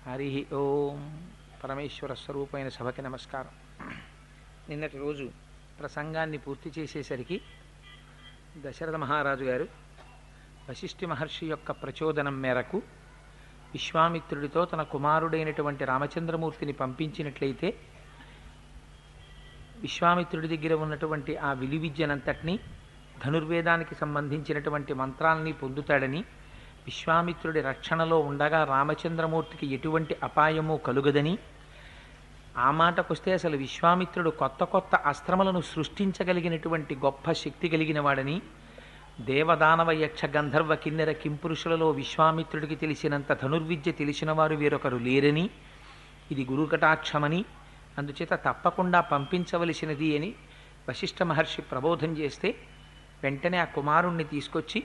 హరి ఓం. పరమేశ్వర స్వరూపమైన సభకి నమస్కారం. నిన్నటి రోజు ప్రసంగాన్ని పూర్తి చేసేసరికి దశరథ మహారాజు గారు వశిష్ఠి మహర్షి యొక్క ప్రచోదనం మేరకు విశ్వామిత్రుడితో తన కుమారుడైనటువంటి రామచంద్రమూర్తిని పంపించినట్లయితే విశ్వామిత్రుడి దగ్గర ఉన్నటువంటి ఆ విలువిద్యనంతటినీ ధనుర్వేదానికి సంబంధించినటువంటి మంత్రాలని పొందుతాడని, విశ్వామిత్రుడి రక్షణలో ఉండగా రామచంద్రమూర్తికి ఎటువంటి అపాయము కలుగదని, ఆ మాటకొస్తే అసలు విశ్వామిత్రుడు కొత్త కొత్త అస్త్రములను సృష్టించగలిగినటువంటి గొప్ప శక్తి కలిగిన వాడని, దేవదానవ యక్ష గంధర్వ కిన్నెర కింపురుషులలో విశ్వామిత్రుడికి తెలిసినంత ధనుర్విద్య తెలిసిన వారు వేరొకరు లేరని, ఇది గురుకటాక్షమని, అందుచేత తప్పకుండా పంపించవలసినది అని వశిష్ఠ మహర్షి ప్రబోధం చేస్తే వెంటనే ఆ కుమారుణ్ణి తీసుకొచ్చి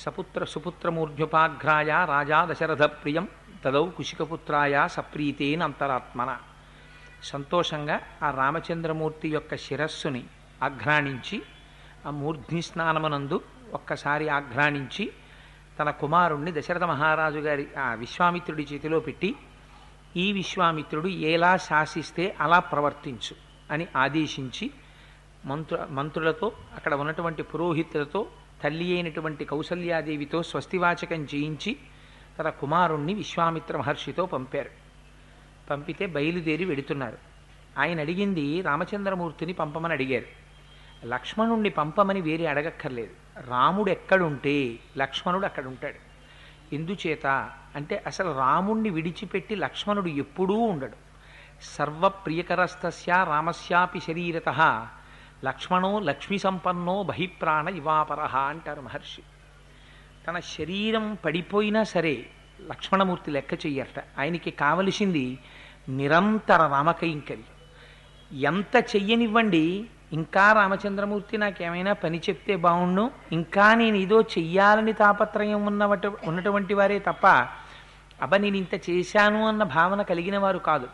సపుత్ర సుపుత్రమూర్ధ్యుపాఘ్రాయ రాజా దశరథ ప్రియం తదౌ కుశికపుత్రాయ సప్రీతేన అంతరాత్మన. సంతోషంగా ఆ రామచంద్రమూర్తి యొక్క శిరస్సుని ఆఘ్రాణించి ఆ మూర్ధ్ని స్నానమునందు ఒక్కసారి ఆఘ్రాణించి తన కుమారుణ్ణి దశరథ మహారాజు గారి ఆ విశ్వామిత్రుడి చేతిలో పెట్టి, ఈ విశ్వామిత్రుడు ఎలా శాసిస్తే అలా ప్రవర్తించు అని ఆదేశించి మంత్రులతో అక్కడ ఉన్నటువంటి పురోహితులతో తల్లి అయినటువంటి కౌసల్యాదేవితో స్వస్తివాచకం చేయించి తన కుమారుణ్ణి విశ్వామిత్ర మహర్షితో పంపారు. పంపితే బయలుదేరి వెడుతున్నారు. ఆయన అడిగింది రామచంద్రమూర్తిని పంపమని అడిగారు. లక్ష్మణుణ్ణి పంపమని వేరే అడగక్కర్లేదు. రాముడు ఎక్కడుంటే లక్ష్మణుడు అక్కడ ఉంటాడు. ఎందుచేత అంటే అసలు రాముణ్ణి విడిచిపెట్టి లక్ష్మణుడు ఎప్పుడూ ఉండడు. సర్వప్రియకరస్తస్య రామస్యాపి శరీరతః లక్ష్మణో లక్ష్మీ సంపన్నో బహిప్రాణ ఇవాపరః అంటారు మహర్షి. తన శరీరం పడిపోయినా సరే లక్ష్మణమూర్తి లెక్క చెయ్యట. ఆయనకి కావలసింది నిరంతర రామకైంకర్యం. ఎంత చెయ్యనివ్వండి, ఇంకా రామచంద్రమూర్తి నాకేమైనా పని చెప్తే బాగుండు, ఇంకా నేను ఏదో చెయ్యాలని తాపత్రయం ఉన్నటువంటి వారే తప్ప నేను ఇంత చేశాను అన్న భావన కలిగిన వారు కాదు.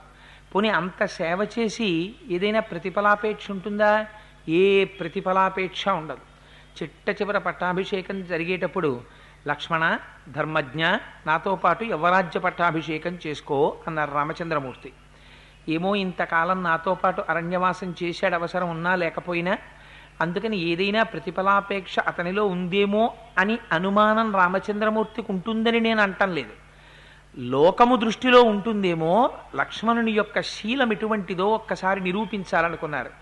పోనీ అంత సేవ చేసి ఏదైనా ప్రతిఫలాపేక్ష ఉంటుందా? ఏ ప్రతిఫలాపేక్ష ఉండదు. చిట్ట చివర పట్టాభిషేకం జరిగేటప్పుడు లక్ష్మణ ధర్మజ్ఞ నాతో పాటు యవరాజ్య పట్టాభిషేకం చేసుకో అన్నారు రామచంద్రమూర్తి. ఏమో ఇంతకాలం నాతో పాటు అరణ్యవాసం చేశాడు, అవసరం ఉన్నా లేకపోయినా, అందుకని ఏదైనా ప్రతిఫలాపేక్ష అతనిలో ఉందేమో అని అనుమానం రామచంద్రమూర్తికి ఉంటుందని నేను అంటం లేదు. లోకము దృష్టిలో ఉంటుందేమో. లక్ష్మణుని యొక్క శీలం ఎటువంటిదో ఒక్కసారి నిరూపించాలనుకున్నారు.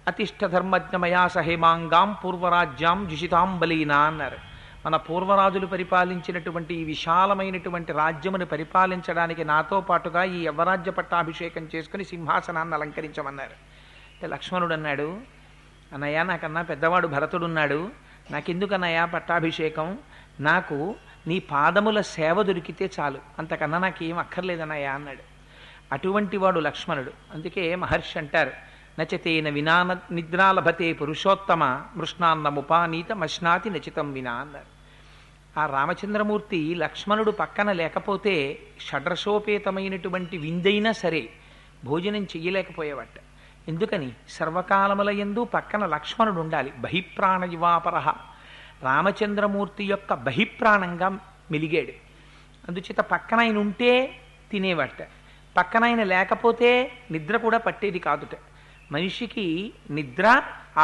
అతిష్ట ధర్మజ్ఞమయా సహేమాంగాం పూర్వరాజ్యాం జుషితాం బలీనా అన్నారు. మన పూర్వరాజులు పరిపాలించినటువంటి ఈ విశాలమైనటువంటి రాజ్యమును పరిపాలించడానికి నాతో పాటుగా ఈ యవరాజ్య పట్టాభిషేకం చేసుకుని సింహాసనాన్ని అలంకరించమన్నారు. అంటే లక్ష్మణుడు అన్నాడు, అన్నయ్య నాకన్నా పెద్దవాడు భరతుడున్నాడు, నాకెందుకన్నయ్య పట్టాభిషేకం, నాకు నీ పాదముల సేవ దొరికితే చాలు, అంతకన్నా నాకేం అక్కర్లేదన్నయ్య అన్నాడు. అటువంటి వాడు లక్ష్మణుడు. అందుకే మహర్షి అంటారు, నచతేన వినా నిద్రాలభతే పురుషోత్తమ మృష్ణాన్నముపానీత మశ్నాతి నచితం వినా అన్నారు. ఆ రామచంద్రమూర్తి లక్ష్మణుడు పక్కన లేకపోతే షడ్రసోపేతమైనటువంటి విందైనా సరే భోజనం చెయ్యలేకపోయేవాట. ఎందుకని? సర్వకాలముల యందు పక్కన లక్ష్మణుడు ఉండాలి. బహిప్రాణ యువాపరః రామచంద్రమూర్తి యొక్క బహిప్రాణంగా మెలిగాడు. అందుచేత పక్కన ఆయన ఉంటే తినేవాట, పక్కన ఆయన లేకపోతే నిద్ర కూడా పట్టేది కాదుట. మనిషికి నిద్ర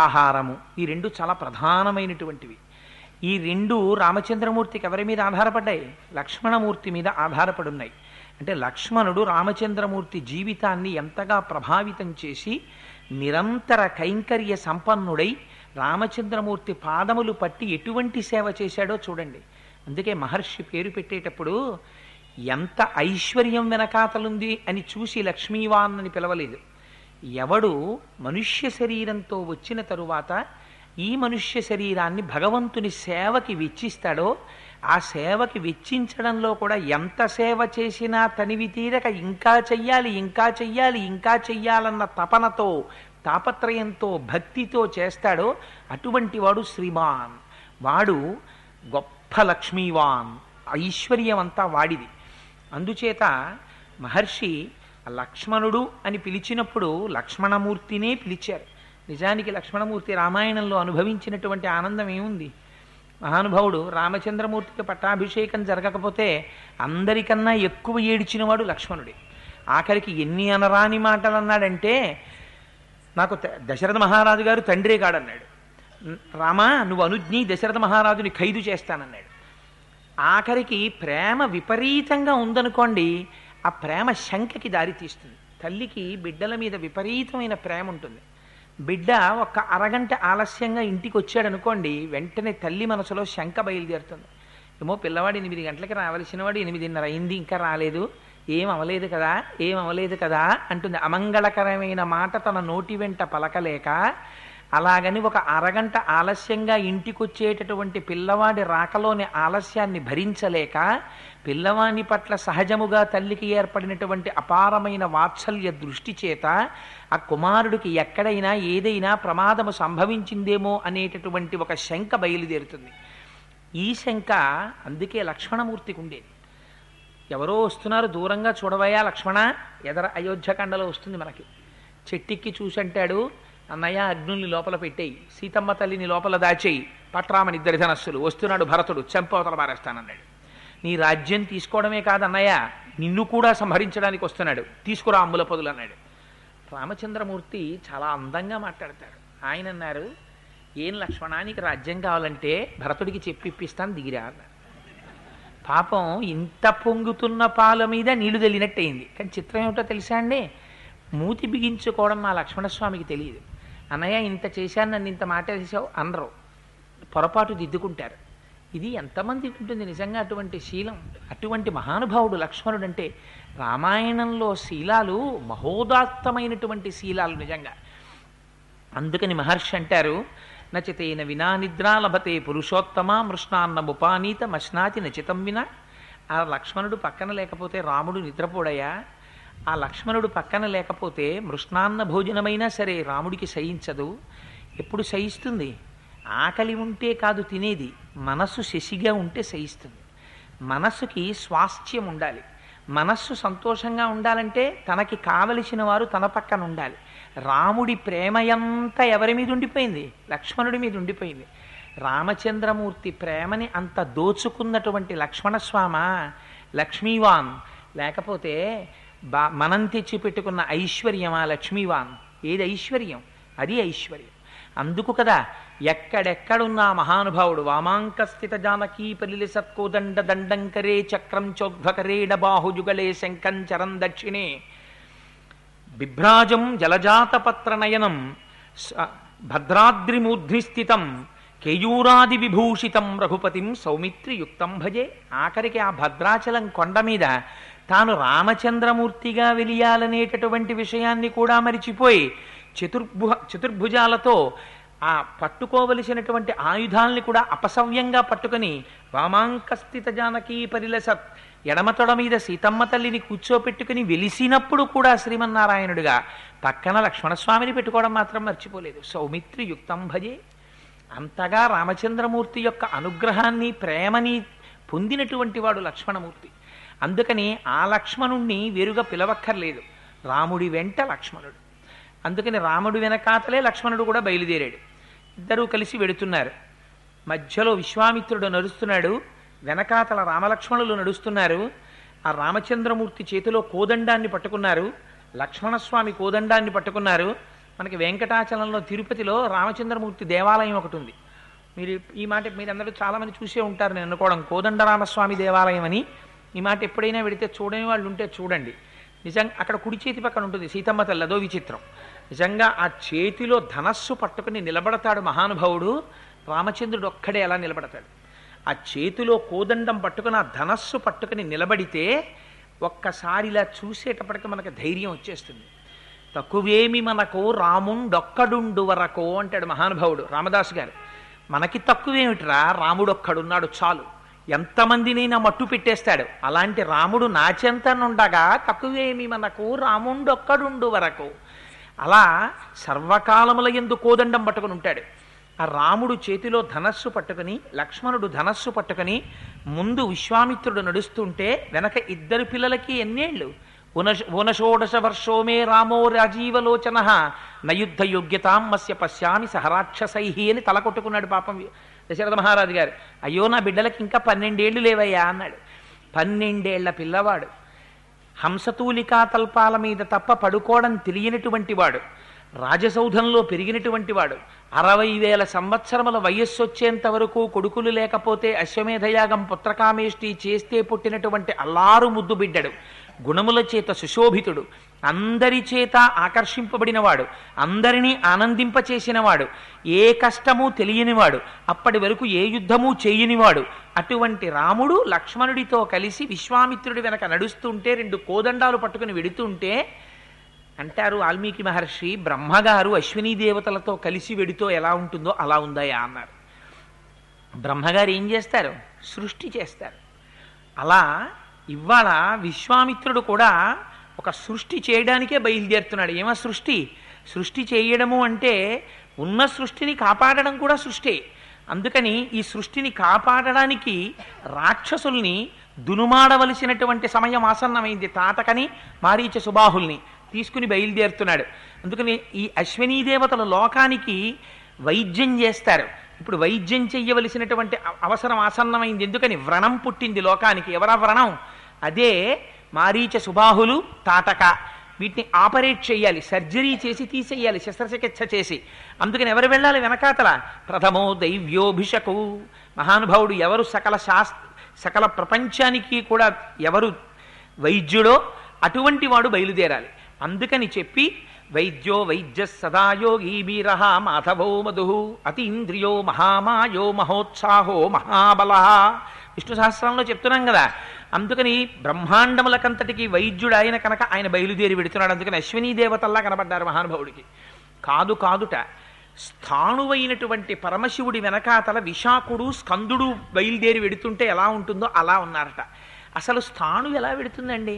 ఆహారము ఈ రెండు చాలా ప్రధానమైనటువంటివి. ఈ రెండు రామచంద్రమూర్తికి ఎవరి మీద ఆధారపడ్డాయి? లక్ష్మణమూర్తి మీద ఆధారపడున్నాయి. అంటే లక్ష్మణుడు రామచంద్రమూర్తి జీవితాన్ని ఎంతగా ప్రభావితం చేసి నిరంతర కైంకర్య సంపన్నుడై రామచంద్రమూర్తి పాదములు పట్టి ఎటువంటి సేవ చేశాడో చూడండి. అందుకే మహర్షి పేరు పెట్టేటప్పుడు ఎంత ఐశ్వర్యం వెనకాతలుంది అని చూసి లక్ష్మీవాన్ అని పిలవలేదు. ఎవడు మనుష్య శరీరంతో వచ్చిన తరువాత ఈ మనుష్య శరీరాన్ని భగవంతుని సేవకి వెచ్చిస్తాడో, ఆ సేవకి వెచ్చించడంలో కూడా ఎంత సేవ చేసినా తనివి తీరక ఇంకా చెయ్యాలి ఇంకా చెయ్యాలి ఇంకా చెయ్యాలన్న తపనతో తాపత్రయంతో భక్తితో చేస్తాడో అటువంటి వాడు శ్రీమాన్. వాడు గొప్ప లక్ష్మీవాన్. ఐశ్వర్యం అంతా వాడిది. అందుచేత మహర్షి లక్ష్మణుడు అని పిలిచినప్పుడు లక్ష్మణమూర్తినే పిలిచారు. నిజానికి లక్ష్మణమూర్తి రామాయణంలో అనుభవించినటువంటి ఆనందం ఏముంది? మహానుభావుడు రామచంద్రమూర్తికి పట్టాభిషేకం జరగకపోతే అందరికన్నా ఎక్కువ ఏడిచినవాడు లక్ష్మణుడే. ఆఖరికి ఎన్ని అనరాని మాటలు అన్నాడంటే, నాకు దశరథ మహారాజు గారు తండ్రే కాడన్నాడు. రామా, నువ్వు అనుజ్ఞి దశరథ మహారాజుని ఖైదు చేస్తానన్నాడు. ఆఖరికి ప్రేమ విపరీతంగా ఉందనుకోండి, ఆ ప్రేమ శంకకి దారితీస్తుంది. తల్లికి బిడ్డల మీద విపరీతమైన ప్రేమ ఉంటుంది. బిడ్డ ఒక అరగంట ఆలస్యంగా ఇంటికి వచ్చాడనుకోండి, వెంటనే తల్లి మనసులో శంక బయలుదేరుతుంది. ఏమో పిల్లవాడు 8 గంటలకి రావలసిన వాడు 8:30 అయింది, ఇంకా రాలేదు, ఏం అవలేదు కదా అంటుంది. అమంగళకరమైన మాట తన నోటి వెంట పలకలేక, అలాగని ఒక అరగంట ఆలస్యంగా ఇంటికొచ్చేటటువంటి పిల్లవాడి రాకలోని ఆలస్యాన్ని భరించలేక, పిల్లవాని పట్ల సహజముగా తల్లికి ఏర్పడినటువంటి అపారమైన వాత్సల్య దృష్టి చేత ఆ కుమారుడికి ఎక్కడైనా ఏదైనా ప్రమాదము సంభవించిందేమో అనేటటువంటి ఒక శంక బయలుదేరుతుంది. ఈ శంక అందుకే లక్ష్మణమూర్తికి ఉండేది. ఎవరో వస్తున్నారు, దూరంగా చూడవయా లక్ష్మణ, ఎదర అయోధ్యకాండలో వస్తుంది మనకి. చెట్టెక్కి చూసంటాడు, అన్నయ్య అగ్నుల్ని లోపల పెట్టేయి, సీతమ్మ తల్లిని లోపల దాచేయి, పట్రామని 2 ధనస్సులు, వస్తున్నాడు భరతుడు, చెంపవతల పారేస్తానన్నాడు. నీ రాజ్యం తీసుకోవడమే కాదన్నయ్య, నిన్ను కూడా సంహరించడానికి వస్తున్నాడు, తీసుకురా అమ్ముల పొదులు అన్నాడు. రామచంద్రమూర్తి చాలా అందంగా మాట్లాడతాడు. ఆయన అన్నారు, ఏం లక్ష్మణ, నీకు రాజ్యం కావాలంటే భరతుడికి చెప్పిప్పిస్తాను, దిగిరా అన్నారు. పాపం ఇంత పొంగుతున్న పాల మీద నీళ్లు తెలియనట్టయింది. కానీ చిత్రం ఏమిటో తెలుసా అండి, మూతి బిగించుకోవడం మా లక్ష్మణస్వామికి తెలియదు. అన్నయ్య ఇంత చేశాను, నన్ను ఇంత మాట చేసావు అనరు, పొరపాటు దిద్దుకుంటారు. ఇది ఎంతమందికి ఉంటుంది నిజంగా అటువంటి శీలం? అటువంటి మహానుభావుడు లక్ష్మణుడు. అంటే రామాయణంలో శీలాలు మహోదాత్తమైనటువంటి శీలాలు నిజంగా. అందుకని మహర్షి అంటారు, నచితేన వినా నిద్రా లభతే పురుషోత్తమ మృష్ణాన్నముపానీత మశ్నాతి నచితం వినా. ఆ లక్ష్మణుడు పక్కన లేకపోతే రాముడు నిద్రపోడయా? ఆ లక్ష్మణుడు పక్కన లేకపోతే మృష్ణాన్న భోజనమైనా సరే రాముడికి సహించదు. ఎప్పుడు సహిస్తుంది? ఆకలి ఉంటే కాదు తినేది, మనస్సు శశిగా ఉంటే సహిస్తుంది. మనస్సుకి స్వాస్థ్యం ఉండాలి. మనస్సు సంతోషంగా ఉండాలంటే తనకి కావలసిన వారు తన పక్కన ఉండాలి. రాముడి ప్రేమయంతా ఎవరి మీద ఉండిపోయింది? లక్ష్మణుడి మీద ఉండిపోయింది. రామచంద్రమూర్తి ప్రేమని అంత దోచుకున్నటువంటి లక్ష్మణస్వామ లక్ష్మీవాన్, లేకపోతే మనం తెచ్చి పెట్టుకున్న ఐశ్వర్యమా లక్ష్మీవాన్? ఏది ఐశ్వర్యం? అది ఐశ్వర్యం. అందుకు కదా ఎక్కడెక్కడున్నా మహానుభావుడు వామాంకస్థిత జానకీ పలిలి సత్కోదండ దండంకరే చక్రం చోద్భకరేణ బాహుజుగళే శంఖం చరం దక్షిణే బిభ్రాజం జలజాతపత్రనయనం భద్రాద్రిమూర్ధ్నిస్థితం కేయూరాది విభూషితం రఘుపతిం సౌమిత్రియుక్తం భజే. ఆఖరికి ఆ భద్రాచలం కొండ మీద తాను రామచంద్రమూర్తిగా వెలియాలనేటటువంటి విషయాన్ని కూడా మరిచిపోయి చతుర్భుజాలతో ఆ పట్టుకోవలసినటువంటి ఆయుధాల్ని కూడా అపసవ్యంగా పట్టుకుని వామాంకస్థిత జానకీ పరిలసత్, ఎడమతొడ మీద సీతమ్మ తల్లిని కూర్చోపెట్టుకుని వెలిసినప్పుడు కూడా శ్రీమన్నారాయణుడిగా పక్కన లక్ష్మణస్వామిని పెట్టుకోవడం మాత్రం మర్చిపోలేదు. సౌమిత్రియుక్తం భజే. అంతగా రామచంద్రమూర్తి యొక్క అనుగ్రహాన్ని ప్రేమని పొందినటువంటి వాడు లక్ష్మణమూర్తి. అందుకని ఆ లక్ష్మణుణ్ణి వేరుగా పిలవక్కర్లేదు, రాముడి వెంట లక్ష్మణుడు. అందుకని రాముడు వెనకాతలే లక్ష్మణుడు కూడా బయలుదేరాడు. ఇద్దరూ కలిసి వెడుతున్నారు. మధ్యలో విశ్వామిత్రుడు నడుస్తున్నాడు, వెనకాతల రామలక్ష్మణులు నడుస్తున్నారు. ఆ రామచంద్రమూర్తి చేతిలో కోదండాన్ని పట్టుకున్నారు, లక్ష్మణస్వామి కోదండాన్ని పట్టుకున్నారు. మనకి వెంకటాచలంలో తిరుపతిలో రామచంద్రమూర్తి దేవాలయం ఒకటి ఉంది. మీరు ఈ మాట మీరందరూ చాలామంది చూసే ఉంటారు, నేను అనుకోవడం కోదండరామస్వామి దేవాలయం అని. ఈ మాట ఎప్పుడైనా వెడితే చూడని వాళ్ళు ఉంటే చూడండి. నిజంగా అక్కడ కుడి చేతి పక్కన ఉంటుంది సీతమ్మ తల్లి, అదో విచిత్రం. నిజంగా ఆ చేతిలో ధనస్సు పట్టుకుని నిలబడతాడు మహానుభావుడు. రామచంద్రుడు ఒక్కడే ఎలా నిలబడతాడు? ఆ చేతిలో కోదండం పట్టుకుని ఆ ధనస్సు పట్టుకుని నిలబడితే ఒక్కసారి ఇలా చూసేటప్పటికి మనకు ధైర్యం వచ్చేస్తుంది. తక్కువేమి మనకు రాముండొక్కడుండు వరకు అంటాడు మహానుభావుడు రామదాసు గారు. మనకి తక్కువేమిట్రా, రాముడొక్కడున్నాడు చాలు, ఎంతమందినైనా మట్టు పెట్టేస్తాడు. అలాంటి రాముడు నాచెంతనుండగా తక్కువేమి మనకు రాముండొక్కడుండు వరకు. అలా సర్వకాలముల యందు కోదండం పట్టుకుని ఉంటాడు. ఆ రాముడు చేతిలో ధనస్సు పట్టుకుని, లక్ష్మణుడు ధనస్సు పట్టుకుని, ముందు విశ్వామిత్రుడు నడుస్తుంటే వెనక ఇద్దరు పిల్లలకి ఎన్నేళ్ళు? ఊనషోడశ వర్షోమే రామో రాజీవలోచన నయుద్ధ యోగ్యతాం మస్య పశ్యామి సహరాక్షసై అని తల కొట్టుకున్నాడు పాపం దశరథ మహారాజు గారు, అయ్యో నా బిడ్డలకి ఇంకా 12 ఏళ్ళు లేవయ్యా అన్నాడు. 12 ఏళ్ల పిల్లవాడు, హంసతూలికా తల్పాల మీద తప్ప పడుకోవడం తెలియనటువంటి వాడు, రాజసౌధంలో పెరిగినటువంటి వాడు, 60,000 సంవత్సరముల వయస్సు వచ్చేంత వరకు కొడుకులు లేకపోతే అశ్వమేధయాగం పుత్రకామేష్టి చేస్తే పుట్టినటువంటి అల్లారు ముద్దు బిడ్డడు, గుణముల చేత సుశోభితుడు, అందరి చేత ఆకర్షింపబడినవాడు, అందరినీ ఆనందింపచేసినవాడు, ఏ కష్టము తెలియనివాడు, అప్పటి వరకు ఏ యుద్ధము చేయనివాడు, అటువంటి రాముడు లక్ష్మణుడితో కలిసి విశ్వామిత్రుడి వెనక నడుస్తుంటే 2 కోదండాలు పట్టుకుని వెడుతుంటే అంటారు వాల్మీకి మహర్షి, బ్రహ్మగారు అశ్వినీ దేవతలతో కలిసి వెడుతో ఎలా ఉంటుందో అలా ఉందయా అన్నారు. బ్రహ్మగారు ఏం చేస్తారు? సృష్టి చేస్తారు. అలా ఇవాళ విశ్వామిత్రుడు కూడా ఒక సృష్టి చేయడానికే బయలుదేరుతున్నాడు. ఏమో సృష్టి? సృష్టి చేయడము అంటే ఉన్న సృష్టిని కాపాడడం కూడా సృష్టి. అందుకని ఈ సృష్టిని కాపాడడానికి రాక్షసుల్ని దునుమాడవలసినటువంటి సమయం ఆసన్నమైంది. తాటకని మారీచ సుబాహుల్ని తీసుకుని బయలుదేరుతున్నాడు. అందుకని ఈ అశ్వినీ దేవతల లోకానికి వైద్యం చేస్తారు. ఇప్పుడు వైద్యం చెయ్యవలసినటువంటి అవసరం ఆసన్నమైంది. ఎందుకని? వ్రణం పుట్టింది లోకానికి. ఎవరా వ్రణం? అదే మారీచ సుబాహులు, తాటక. వీటిని ఆపరేట్ చేయాలి, సర్జరీ చేసి తీసేయాలి, శస్త్రచికిత్స చేసి. అందుకని ఎవరు వెళ్ళాలి వెనకాతల? ప్రథమో దైవ్యోభిషకు, మహానుభావుడు ఎవరు సకల ప్రపంచానికి కూడా ఎవరు వైద్యుడో అటువంటి వాడు బయలుదేరాలి. అందుకని చెప్పి వైద్యో వైద్య సదాయోగీ వీర మాధవో మధు అతీంద్రియో మహామాయో మహోత్సాహో మహాబల. విష్ణు సహస్రంలో చెప్తున్నాం కదా. అందుకని బ్రహ్మాండములకంతటికి వైద్యుడు ఆయన కనుక ఆయన బయలుదేరి పెడుతున్నాడు. అందుకని అశ్వినీ దేవతల్లా కనబడ్డారు మహానుభావుడికి. కాదుట స్థాణువైనటువంటి పరమశివుడి వెనకాతల విశాఖుడు స్కందుడు బయలుదేరి వెడుతుంటే ఎలా ఉంటుందో అలా ఉన్నారట. అసలు స్థాణు ఎలా వెడుతుందండి?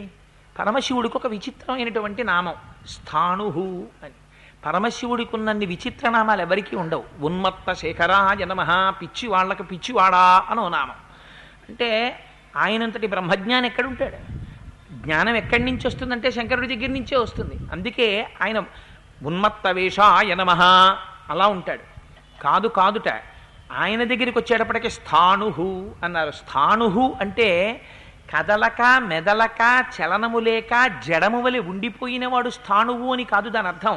పరమశివుడికి ఒక విచిత్రమైనటువంటి నామం స్థాణుహు అని. పరమశివుడికి ఉన్నన్ని విచిత్ర నామాలు ఎవరికీ ఉండవు. ఉన్మత్త శేఖరాయ నమః, పిచ్చి వాళ్ళకి పిచ్చివాడా అనో నామం. అంటే ఆయనంతటి బ్రహ్మజ్ఞానం ఎక్కడుంటాడు? జ్ఞానం ఎక్కడి నుంచి వస్తుందంటే శంకరుడి దగ్గర నుంచే వస్తుంది. అందుకే ఆయన ఉన్మత్త వేషాయ నమః అలా ఉంటాడు. కాదుట ఆయన దగ్గరికి వచ్చేటప్పటికి స్థాణుహు అన్నారు. స్థాణుహు అంటే కదలక మెదలక చలనము లేక జడము వలె ఉండిపోయినవాడు స్థాణువు అని కాదు దాని అర్థం.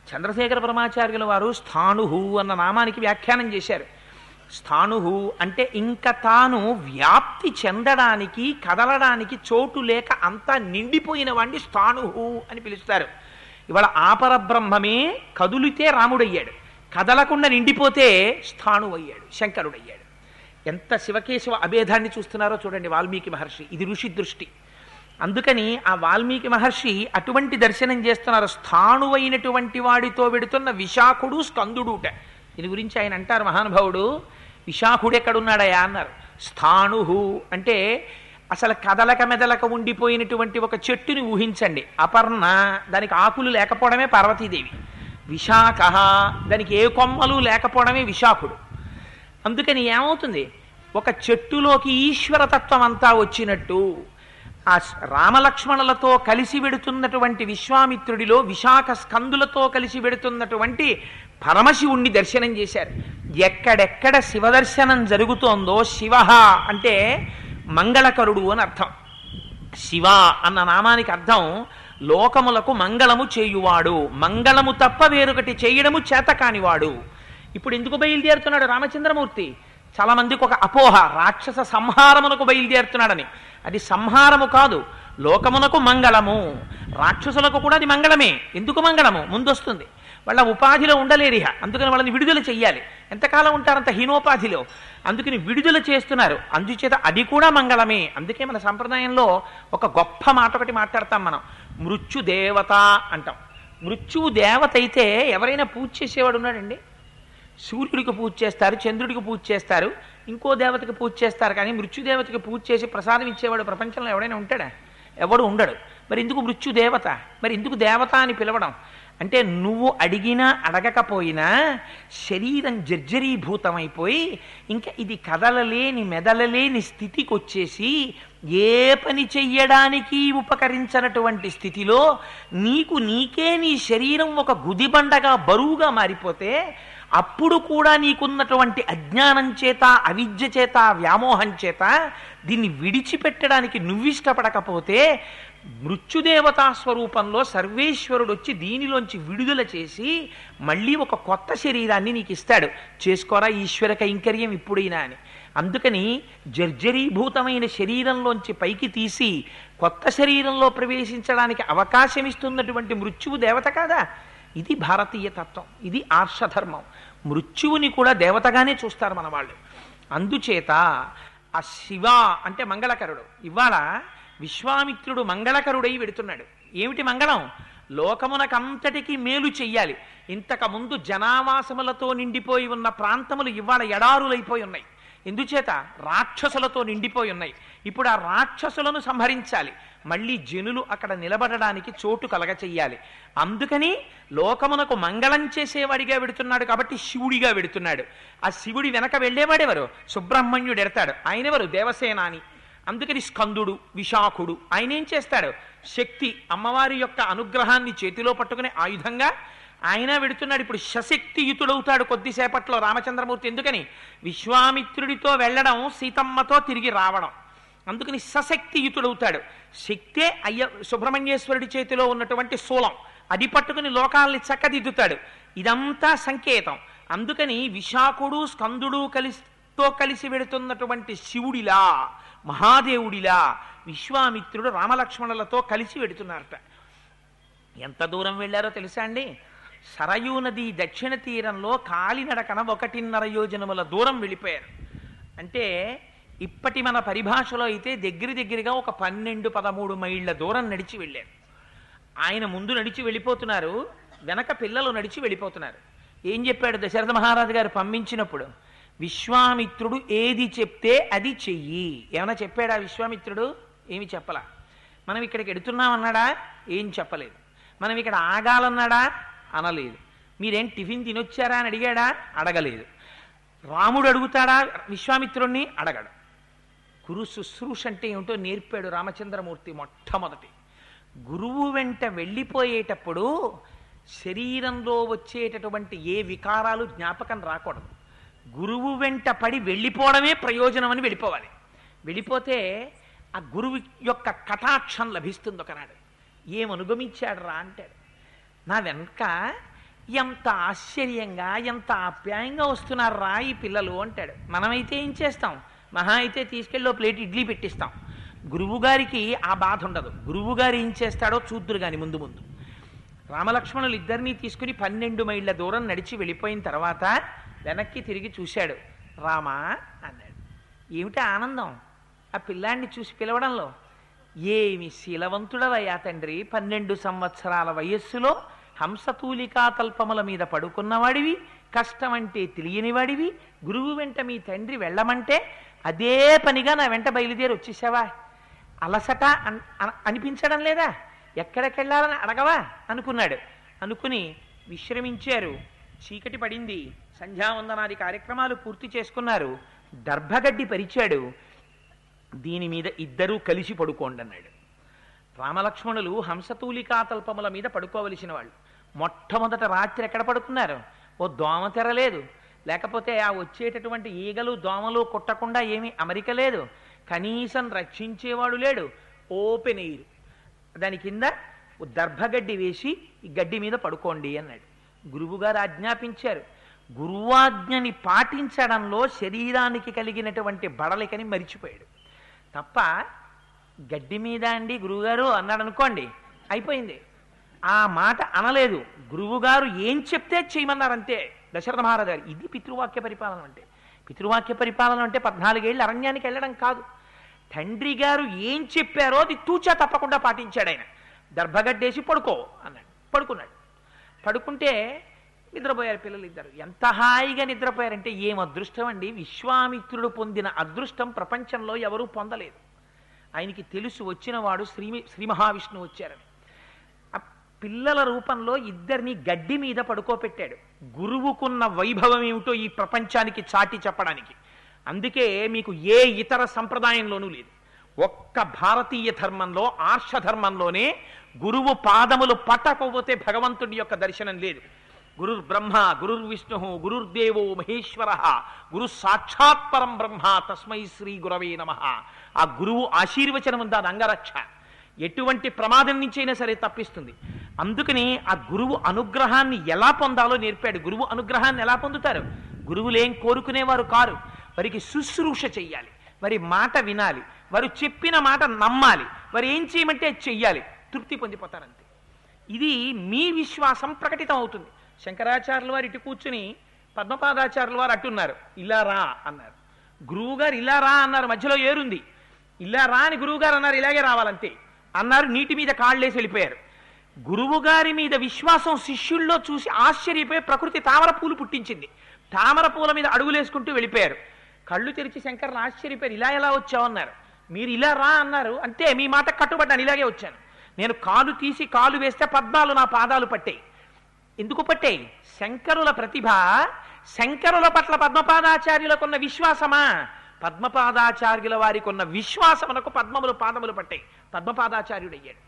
చంద్రశేఖర పరమాచార్యుల వారు స్థాణుహు అన్న నామానికి వ్యాఖ్యానం చేశారు. స్థాణుహు అంటే ఇంక తాను వ్యాప్తి చెందడానికి కదలడానికి చోటు లేక అంతా నిండిపోయిన వాడిని స్థాణుహు అని పిలుస్తారు. ఇవాళ ఆపరబ్రహ్మమే కదులితే రాముడయ్యాడు, కదలకుండా నిండిపోతే స్థాణువయ్యాడు, శంకరుడయ్యాడు. ఎంత శివకేశవ అభేదాన్ని చూస్తున్నారో చూడండి వాల్మీకి మహర్షి. ఇది ఋషి దృష్టి. అందుకని ఆ వాల్మీకి మహర్షి అటువంటి దర్శనం చేస్తున్నారు. స్థాణువైనటువంటి వాడితో వెడుతున్న విశాఖుడు స్కందుడుట. దీని గురించి ఆయన అంటారు మహానుభావుడు, విశాఖుడు ఎక్కడున్నాడయా అన్నారు. స్థాణుహు అంటే అసలు కదలక మెదలక ఉండిపోయినటువంటి ఒక చెట్టుని ఊహించండి. అపర్ణ, దానికి ఆకులు లేకపోవడమే పార్వతీదేవి. విశాఖ, దానికి ఏ కొమ్మలు లేకపోవడమే విశాఖుడు. అందుకని ఏమవుతుంది? ఒక చెట్టులోకి ఈశ్వరతత్వం అంతా వచ్చినట్టు ఆ రామలక్ష్మణులతో కలిసి వెడుతున్నటువంటి విశ్వామిత్రుడిలో విశాఖ స్కందులతో కలిసి వెడుతున్నటువంటి పరమశివుణ్ణి దర్శనం చేశారు. ఎక్కడెక్కడ శివదర్శనం జరుగుతోందో, శివ అంటే మంగళకరుడు అని అర్థం. శివ అన్న నామానికి అర్థం లోకములకు మంగళము చేయువాడు, మంగళము తప్ప వేరొకటి చేయడము చేత కానివాడు. ఇప్పుడు ఎందుకు బయలుదేరుతున్నాడు రామచంద్రమూర్తి? చాలా మందికి ఒక అపోహ, రాక్షస సంహారమునకు బయలుదేరుతున్నాడని. అది సంహారము కాదు, లోకమునకు మంగళము. రాక్షసులకు కూడా అది మంగళమే. ఎందుకు మంగళము? ముందొస్తుంది. వాళ్ళ ఉపాధిలో ఉండలేరిహ, అందుకని వాళ్ళని విడుదల చెయ్యాలి. ఎంతకాలం ఉంటారంత హీనోపాధిలో? అందుకని విడుదల చేస్తున్నారు. అందుచేత అది కూడా మంగళమే. అందుకే మన సంప్రదాయంలో ఒక గొప్ప మాట ఒకటి మాట్లాడతాం మనం, మృత్యుదేవత అంటాం. మృత్యువు దేవత అయితే ఎవరైనా పూజ చేసేవాడు ఉన్నాడండి? సూర్యుడికి పూజ చేస్తారు, చంద్రుడికి పూజ చేస్తారు, ఇంకో దేవతకి పూజ చేస్తారు. కానీ మృత్యుదేవతకి పూజ చేసి ప్రసాదం ఇచ్చేవాడు ప్రపంచంలో ఎవడైనా ఉంటాడా? ఎవడు ఉండడు. మరి ఎందుకు మృత్యుదేవత? మరి ఎందుకు దేవత అని పిలవడం? అంటే నువ్వు అడిగినా అడగకపోయినా శరీరం జర్జరీభూతమైపోయి ఇంకా ఇది కదలలేని మెదలలేని స్థితికి వచ్చేసి ఏ పని చెయ్యడానికి ఉపకరించనటువంటి స్థితిలో నీకే నీ శరీరం ఒక గుదిబండగా బరువుగా మారిపోతే అప్పుడు కూడా నీకున్నటువంటి అజ్ఞానం చేత, అవిద్య చేత, వ్యామోహం చేత దీన్ని విడిచిపెట్టడానికి నువ్విష్టపడకపోతే మృత్యుదేవతా స్వరూపంలో సర్వేశ్వరుడు వచ్చి దీనిలోంచి విడుదల చేసి మళ్ళీ ఒక కొత్త శరీరాన్ని నీకు ఇస్తాడు. చేసుకోరా ఈశ్వర కైంకర్యం ఇప్పుడైనా అని. అందుకని జర్జరీభూతమైన శరీరంలోంచి పైకి తీసి కొత్త శరీరంలో ప్రవేశించడానికి అవకాశం ఇస్తున్నటువంటి మృత్యువు దేవత కాదా? ఇది భారతీయ తత్వం, ఇది ఆర్షధర్మం. మృత్యువుని కూడా దేవతగానే చూస్తారు మన వాళ్ళు. అందుచేత ఆ శివ అంటే మంగళకరుడు. ఇవాళ విశ్వామిత్రుడు మంగళకరుడై వెడుతున్నాడు. ఏమిటి మంగళం? లోకమునకంతటికీ మేలు చెయ్యాలి. ఇంతకుముందు జనావాసములతో నిండిపోయి ఉన్న ప్రాంతములు ఇవాళ ఎడారులైపోయి ఉన్నాయి. ఎందుచేత? రాక్షసులతో నిండిపోయి ఉన్నాయి. ఇప్పుడు ఆ రాక్షసులను సంహరించాలి, మళ్ళీ జనులు అక్కడ నిలబడడానికి చోటు కలగ చెయ్యాలి. అందుకని లోకమునకు మంగళం చేసేవాడిగా వెడుతున్నాడు కాబట్టి శివుడిగా వెడుతున్నాడు. ఆ శివుడి వెనక వెళ్ళేవాడెవరు? సుబ్రహ్మణ్యుడు ఎడతాడు. ఆయనెవరు? దేవసేనాని. అందుకని స్కందుడు, విశాఖుడు. ఆయన ఏం చేస్తాడు? శక్తి, అమ్మవారి యొక్క అనుగ్రహాన్ని చేతిలో పట్టుకునే ఆయుధంగా ఆయన వెడుతున్నాడు. ఇప్పుడు సశక్తియుతుడవుతాడు కొద్దిసేపట్లో రామచంద్రమూర్తి. ఎందుకని? విశ్వామిత్రుడితో వెళ్ళడం, సీతమ్మతో తిరిగి రావడం. అందుకని సశక్తియుతుడవుతాడు. శక్తే సుబ్రహ్మణ్యేశ్వరుడి చేతిలో ఉన్నటువంటి శూలం, అది పట్టుకుని లోకాల్ని చక్కదిద్దుతాడు. ఇదంతా సంకేతం. అందుకని విశాఖుడు, స్కందుడు కలిసి వెడుతున్నటువంటి శివుడిలా, మహాదేవుడిలా విశ్వామిత్రుడు రామలక్ష్మణులతో కలిసి వెడుతున్నారట. ఎంత దూరం వెళ్ళారో తెలుసా అండి? సరయూ నది దక్షిణ తీరంలో కాలినడకన 1.5 యోజనముల దూరం వెళ్ళిపోయారు. అంటే ఇప్పటి మన పరిభాషలో అయితే దగ్గరగా ఒక 12-13 మైళ్ళ దూరం నడిచి వెళ్ళారు. ఆయన ముందు నడిచి వెళ్ళిపోతున్నారు, వెనక పిల్లలు నడిచి వెళ్ళిపోతున్నారు. ఏం చెప్పాడు దశరథ మహారాజు గారు పంపించినప్పుడు? విశ్వామిత్రుడు ఏది చెప్తే అది చెయ్యి. ఏమైనా చెప్పాడా విశ్వామిత్రుడు? ఏమి చెప్పలా. మనం ఇక్కడికి ఎడుతున్నామన్నాడా? ఏం చెప్పలేదు. మనం ఇక్కడ ఆగాలన్నాడా? అనలేదు. మీరేం టిఫిన్ తినొచ్చారా అని అడిగాడా? అడగలేదు. రాముడు అడుగుతాడా విశ్వామిత్రుణ్ణి? అడగడు. గురు శుశ్రూష అంటే ఏమిటో నేర్పాడు రామచంద్రమూర్తి మొట్టమొదటి. గురువు వెంట వెళ్ళిపోయేటప్పుడు శరీరంలో వచ్చేటటువంటి ఏ వికారాలు జ్ఞాపకం రాకూడదు. గురువు వెంట పడి వెళ్ళిపోవడమే ప్రయోజనం అని వెళ్ళిపోవాలి. వెళ్ళిపోతే ఆ గురువు యొక్క కటాక్షం లభిస్తుంది. ఒకనాడు ఏమనుగమించాడు రా అంటాడు. నా వెనక ఎంత ఆశ్చర్యంగా, ఎంత ఆప్యాయంగా వస్తున్నారు రా ఈ పిల్లలు అంటాడు. మనమైతే ఏం చేస్తాం? మహా అయితే తీసుకెళ్ళి ప్లేట్ ఇడ్లీ పెట్టిస్తాం. గురువుగారికి ఆ బాధ ఉండదు. గురువుగారు ఏం చేస్తాడో చూద్దురు కానీ ముందు ముందు. రామలక్ష్మణులు ఇద్దరినీ తీసుకుని 12 మైళ్ళ దూరం నడిచి వెళ్ళిపోయిన తర్వాత వెనక్కి తిరిగి చూశాడు. రామా అన్నాడు. ఏమిటి ఆనందం ఆ పిల్లాన్ని చూసి పిలవడంలో? ఏమి శీలవంతుడవయ్యా తండ్రి, 12 సంవత్సరాల వయస్సులో హంసతూలికా తల్పముల మీద పడుకున్నవాడివి, కష్టమంటే తెలియనివాడివి, గురువు వెంట మీ తండ్రి వెళ్ళమంటే అదే పనిగా నా వెంట బయలుదేరి వచ్చేసావా? అలసట అనిపించడం లేదా? ఎక్కడికెళ్ళాలని అడగవా అనుకున్నాడు. అనుకుని విశ్రమించారు. చీకటి పడింది. సంధ్యావందనాది కార్యక్రమాలు పూర్తి చేసుకున్నారు. దర్భగడ్డి పరిచాడు. దీని మీద ఇద్దరూ కలిసి పడుకోండి అన్నాడు. రామలక్ష్మణులు హంసతూలికా తల్పముల మీద పడుకోవలసిన వాళ్ళు. మొట్టమొదట రాత్రి ఎక్కడ పడుకున్నారు? ఓ దోమ తెరలేదు, లేకపోతే ఆ వచ్చేటటువంటి ఈగలు దోమలు కొట్టకుండా ఏమీ అమరిక లేదు, కనీసం రక్షించేవాడు లేడు. ఓపెన్ ఎయిర్, దాని కింద దర్భగడ్డి వేసి ఈ గడ్డి మీద పడుకోండి అన్నాడు. గురువుగారు ఆజ్ఞాపించారు. గురువాజ్ఞని పాటించడంలో శరీరానికి కలిగినటువంటి బడలికని మరిచిపోయాడు తప్ప, గడ్డి మీద అండి గురువుగారు అన్నాడు అనుకోండి, అయిపోయింది. ఆ మాట అనలేదు. గురువుగారు ఏం చెప్తే చేయమన్నారంతే దశరథ మహారాజు గారు. ఇది పితృవాక్య పరిపాలన అంటే. పితృవాక్య పరిపాలన అంటే 14 ఏళ్ళు అరణ్యానికి వెళ్ళడం కాదు. తండ్రి గారు ఏం చెప్పారో అది తూచా తప్పకుండా పాటించాడు ఆయన. దర్భగడ్డేసి పడుకో అన్నాడు. పడుకున్నాడు. పడుకుంటే నిద్రపోయారు పిల్లలు ఇద్దరు. ఎంత హాయిగా నిద్రపోయారంటే ఏం అదృష్టం అండి! విశ్వామిత్రుడు పొందిన అదృష్టం ప్రపంచంలో ఎవరూ పొందలేదు. ఆయనకి తెలుసు వచ్చినవాడు శ్రీ మహావిష్ణువు వచ్చారని. ఆ పిల్లల రూపంలో ఇద్దరిని గడ్డి మీద పడుకోపెట్టాడు. గురువుకున్న వైభవం ఏమిటో ఈ ప్రపంచానికి చాటి చెప్పడానికి. అందుకే మీకు ఏ ఇతర సంప్రదాయంలోనూ లేదు. ఒక్క భారతీయ ధర్మంలో, ఆర్ష ధర్మంలోనే గురువు పాదములు పట్టకపోతే భగవంతుడి యొక్క దర్శనం లేదు. గురుర్బ్రహ్మ గురుర్విష్ణు గురుర్దేవో మహేశ్వర గురు సాక్షాత్ పరం బ్రహ్మ తస్మై శ్రీ గురవే నమః. ఆ గురువు ఆశీర్వచనం ఉంది, అది అంగరక్ష. ఎటువంటి ప్రమాదం నుంచైనా సరే తప్పిస్తుంది. అందుకని ఆ గురువు అనుగ్రహాన్ని ఎలా పొందాలో నేర్పాడు. గురువు అనుగ్రహాన్ని ఎలా పొందుతారు? గురువులేం కోరుకునేవారు కారు. వారికి శుశ్రూష చెయ్యాలి, వారి మాట వినాలి, వారు చెప్పిన మాట నమ్మాలి, వారు ఏం చేయమంటే చెయ్యాలి, తృప్తి పొందిపోతారంతే. ఇది మీ విశ్వాసం ప్రకటితం అవుతుంది. శంకరాచార్యుల వారు ఇటు కూర్చుని పద్మపాదాచార్యుల వారు అట్టున్నారు, ఇలా రా అన్నారు. గురువుగారు ఇలా రా అన్నారు, మధ్యలో ఏరుంది. ఇలా రా అని గురువుగారు అన్నారు, ఇలాగే రావాలంతే అన్నారు. నీటి మీద కాళ్ళేసి వెళ్ళిపోయారు. గురువుగారి మీద విశ్వాసం శిష్యుల్లో చూసి ఆశ్చర్యపోయి ప్రకృతి తామర పూలు పుట్టించింది. తామర పూల మీద అడుగులేసుకుంటూ వెళ్ళిపోయారు. కళ్ళు తెరిచి శంకర్లు ఆశ్చర్యపోయారు, ఇలా ఎలా వచ్చావు అన్నారు. మీరు ఇలా రా అన్నారు, అంతే, మీ మాట కట్టుబడ్డాను, ఇలాగే వచ్చాను. నేను కాలు తీసి కాలు వేస్తే పద్మాలు నా పాదాలు పట్టాయి. ఎందుకు పట్టాయి? శంకరుల ప్రతిభ. శంకరుల పట్ల పద్మపాదాచార్యులకున్న విశ్వాసమా? పద్మపాదాచార్యుల వారికి ఉన్న విశ్వాసమునకు పద్మములు పాదములు పట్టాయి. పద్మపాదాచార్యుడయ్యాడు.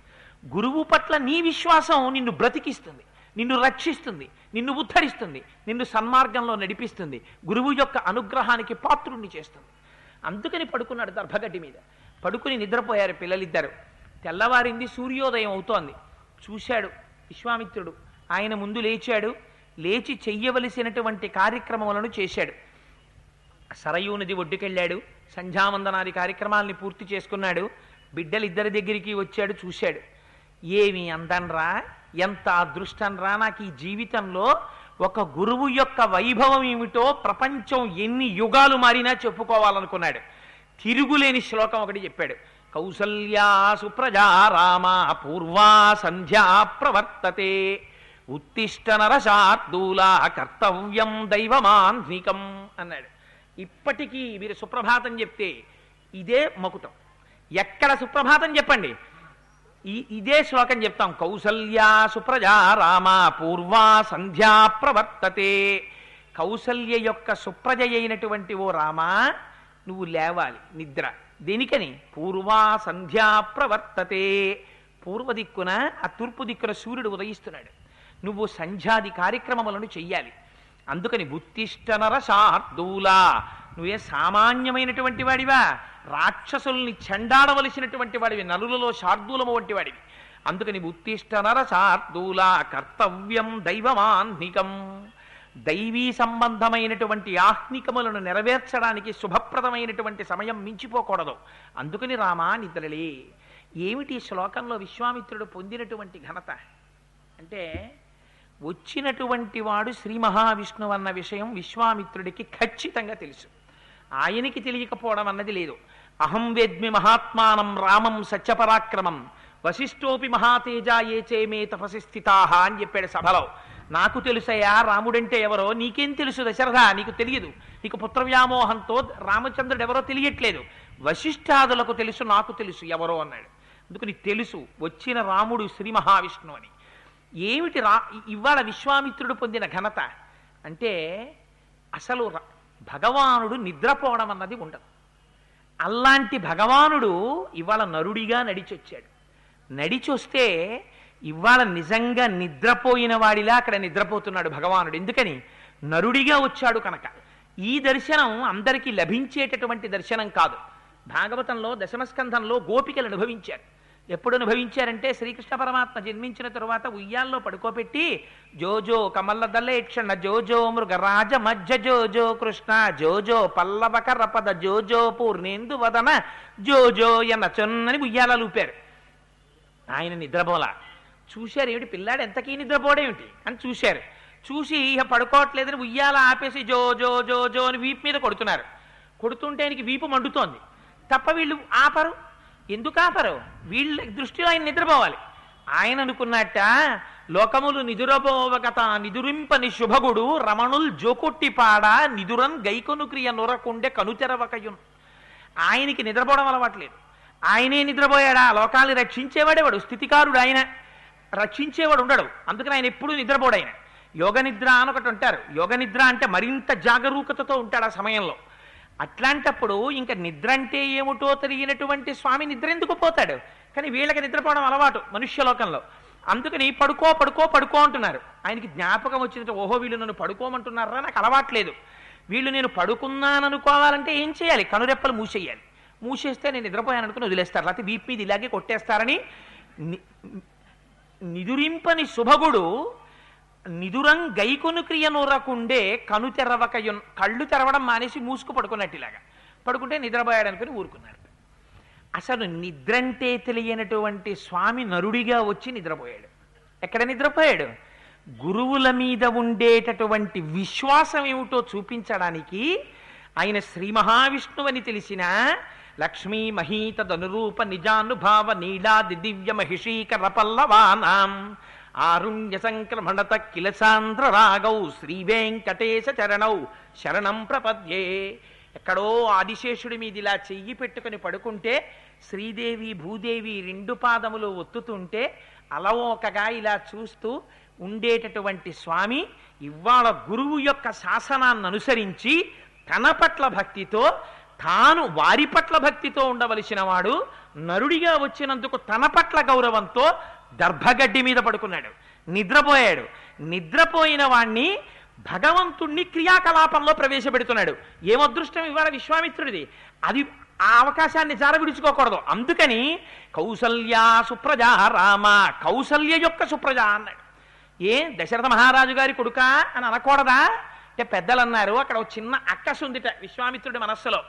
గురువు పట్ల నీ విశ్వాసం నిన్ను బ్రతికిస్తుంది, నిన్ను రక్షిస్తుంది, నిన్ను ఉద్ధరిస్తుంది, నిన్ను సన్మార్గంలో నడిపిస్తుంది, గురువు యొక్క అనుగ్రహానికి పాత్రుణ్ణి చేస్తుంది. అందుకని పడుకున్నాడు దర్భగడ్డి మీద. పడుకుని నిద్రపోయారు పిల్లలిద్దరు. తెల్లవారింది, సూర్యోదయం అవుతోంది. చూశాడు విశ్వామిత్రుడు. ఆయన ముందు లేచాడు. లేచి చెయ్యవలసినటువంటి కార్యక్రమములను చేశాడు. సరయూ నది ఒడ్డుకెళ్ళాడు. సంధ్యావందనాది కార్యక్రమాల్ని పూర్తి చేసుకున్నాడు. బిడ్డలిద్దరి దగ్గరికి వచ్చాడు. చూశాడు, ఏమి అందన్రా, ఎంత అదృష్టంరా, నాకు ఈ జీవితంలో ఒక గురువు యొక్క వైభవం ఏమిటో ప్రపంచం ఎన్ని యుగాలు మారినా చెప్పుకోవాలనుకున్నాడు. తిరుగులేని శ్లోకం ఒకటి చెప్పాడు. కౌసల్యా సుప్రజా రామ పూర్వా సంధ్యా ప్రవర్తతే ఉత్తిష్ట నరశార్దూలా కర్తవ్యం దైవమాన్నికం అన్నాడు. ఇప్పటికీ మీరు సుప్రభాతం చెప్తే ఇదే మకుటం. ఎక్కడ సుప్రభాతం చెప్పండి, ఇదే శ్లోకం చెప్తాం. కౌసల్యా సుప్రజా రామ పూర్వా సంధ్యా ప్రవర్తతే. కౌసల్య యొక్క సుప్రజ అయినటువంటి ఓ రామా, నువ్వు లేవాలి నిద్ర. దేనికని? పూర్వా సంధ్యా ప్రవర్తతే. పూర్వ దిక్కున, ఆ తూర్పు దిక్కున సూర్యుడు ఉదయిస్తున్నాడు. నువ్వు సంధ్యాది కార్యక్రమములను చెయ్యాలి. అందుకని ఉత్తిష్ట నరశార్దూలా, నువ్వే సామాన్యమైనటువంటి వాడివా, రాక్షసుల్ని చెండాడవలసినటువంటి వాడివి, నలులలో శార్దూలము వంటి వాడివి. అందుకని ఉత్తిష్ట నరశార్దూలా కర్తవ్యం దైవమాన్నికం. దైవీ సంబంధమైనటువంటి ఆహ్నికములను నెరవేర్చడానికి శుభప్రదమైనటువంటి సమయం మించిపోకూడదు. అందుకని రామా నిద్రలే. ఏమిటి శ్లోకంలో విశ్వామిత్రుడు పొందినటువంటి ఘనత అంటే, వచ్చినటువంటి వాడు శ్రీ మహావిష్ణువు అన్న విషయం విశ్వామిత్రుడికి ఖచ్చితంగా తెలుసు. ఆయనకి తెలియకపోవడం అన్నది లేదు. అహం వేద్మి మహాత్మానం రామం సత్యపరాక్రమం వశిష్ఠోపి మహాతేజ ఏ చేమే తపసి స్థితాహ అని చెప్పాడు సభలో. నాకు తెలుసయ్యా రాముడంటే ఎవరో, నీకేం తెలుసు దశరథ, నీకు తెలియదు. నీకు పుత్రవ్యామోహంతో రామచంద్రుడు ఎవరో తెలియట్లేదు. వశిష్ఠాదులకు తెలుసు, నాకు తెలుసు ఎవరో అన్నాడు. అందుకని తెలుసు వచ్చిన రాముడు శ్రీ మహావిష్ణువు అని. ఏమిటి ఇవాళ విశ్వామిత్రుడు పొందిన ఘనత అంటే, అసలు భగవానుడు నిద్రపోవడం అన్నది ఉండదు. అలాంటి భగవానుడు ఇవాళ నరుడిగా నడిచొచ్చాడు. నడిచొస్తే ఇవాళ నిజంగా నిద్రపోయిన వాడిలా అక్కడ నిద్రపోతున్నాడు భగవానుడు. ఎందుకని? నరుడిగా వచ్చాడు కనుక. ఈ దర్శనం అందరికీ లభించేటటువంటి దర్శనం కాదు. భాగవతంలో దశమస్కంధంలో గోపికలు అనుభవించారు. ఎప్పుడు అనుభవించారంటే, శ్రీకృష్ణ పరమాత్మ జన్మించిన తరువాత ఉయ్యాల్లో పడుకోబెట్టి జోజో కమల్లదలేక్షణ జోజో మృగరాజ మధ్య జోజో కృష్ణ జోజో పల్లవకర పద జోజో పూర్ణేందు వదన జోజో ఎన్న చొన్నని ఉయ్యాల లూపారు. ఆయన నిద్రపోలా. చూశారు, ఏమిటి పిల్లాడు ఎంతకీ నిద్రపోడేమిటి అని చూశారు. చూసి ఇక పడుకోవట్లేదని ఉయ్యాల ఆపేసి జో జో జో జో అని వీపు మీద కొడుతున్నారు. కొడుతుంటే ఆయనకి వీపు మండుతోంది తప్ప వీళ్ళు ఆపరు. ఎందుకు ఆపరు? వీళ్ళ దృష్టిలో ఆయన నిద్రపోవాలి. ఆయన అనుకున్నట్ట, లోకములు నిదురబోవగత నిదురింపని శుభగుడు రమణుల్ జోకొట్టి పాడ నిదురన్ గైకొను క్రియ నొరకుండే కనుచెరవకయున్. ఆయనకి నిద్రపోవడం అలవాట్లేదు. ఆయనే నిద్రపోయాడా? లోకాన్ని రక్షించేవాడేవాడు, స్థితికారుడు ఆయన, రక్షించేవాడు ఉండడు. అందుకని ఆయన ఎప్పుడూ నిద్రపోడు. ఆయన యోగ నిద్ర అని ఒకటి ఉంటారు. యోగ నిద్ర అంటే మరింత జాగరూకతతో ఉంటాడు ఆ సమయంలో. అట్లాంటప్పుడు ఇంకా నిద్ర అంటే ఏమిటో తెలియనటువంటి స్వామి నిద్ర ఎందుకు పోతాడు? కానీ వీళ్ళకి నిద్రపోవడం అలవాటు మనుష్యలోకంలో. అందుకని పడుకో పడుకో పడుకో అంటున్నారు. ఆయనకి జ్ఞాపకం వచ్చినట్టు, ఓహో వీళ్ళు నన్ను పడుకోమంటున్నారా, నాకు అలవాట్లేదు, వీళ్ళు నేను పడుకున్నాననుకోవాలంటే ఏం చేయాలి, కనురెప్పలు మూసేయాలి, మూసేస్తే నేను నిద్రపోయాను అనుకుని వదిలేస్తారు, లేకపోతే వీపు మీద ఇలాగే కొట్టేస్తారని నిదురింపని శుభగుడు నిదురం గైకొను క్రియ నూరకుండే కను తెరవక కళ్ళు తెరవడం మానేసి మూసుకు పడుకున్నట్టు ఇలాగా పడుకుంటే నిద్రపోయాడు అనుకుని ఊరుకున్నాడు. అసలు నిద్రంటే తెలియనటువంటి స్వామి నరుడిగా వచ్చి నిద్రపోయాడు. ఎక్కడ నిద్రపోయాడు? గురువుల మీద ఉండేటటువంటి విశ్వాసం ఏమిటో చూపించడానికి ఆయన శ్రీ మహావిష్ణువని తెలిసిన లక్ష్మీ మహీతదనురూప నిజానుభావ నీలాది దివ్య మహిషీకర పల్లవానాం ఆరుణ్య సంక్రమణత కిల సాంద్ర రాగౌ శ్రీ వెంకటేశ చరణౌ శరణం ప్రపద్యే. ఎక్కడో ఆదిశేషుడి మీద ఇలా చెయ్యి పెట్టుకుని పడుకుంటే శ్రీదేవి భూదేవి రెండు పాదములు ఒత్తుతుంటే అలవోకగా ఇలా చూస్తూ ఉండేటటువంటి స్వామి ఇవాళ గురువు యొక్క శాసనాన్ని అనుసరించి తన పట్ల భక్తితో, తాను వారి పట్ల భక్తితో ఉండవలసిన వాడు నరుడిగా వచ్చినందుకు తన పట్ల గౌరవంతో దర్భగడ్డి మీద పడుకున్నాడు, నిద్రపోయాడు. నిద్రపోయిన వాణ్ణి భగవంతుణ్ణి క్రియాకలాపంలో ప్రవేశపెడుతున్నాడు. ఏం అదృష్టం ఇవాళ విశ్వామిత్రుడిది! అది ఆ అవకాశాన్ని జార విడుచుకోకూడదు. అందుకని కౌసల్యా సుప్రజా రామ, కౌసల్య యొక్క సుప్రజ అన్నాడు. ఏ దశరథ మహారాజు గారి కొడుక అని అనకూడదా అంటే పెద్దలు అన్నారు. అక్కడ ఒక చిన్న అక్కసు ఉందిట విశ్వామిత్రుడి మనస్సులో.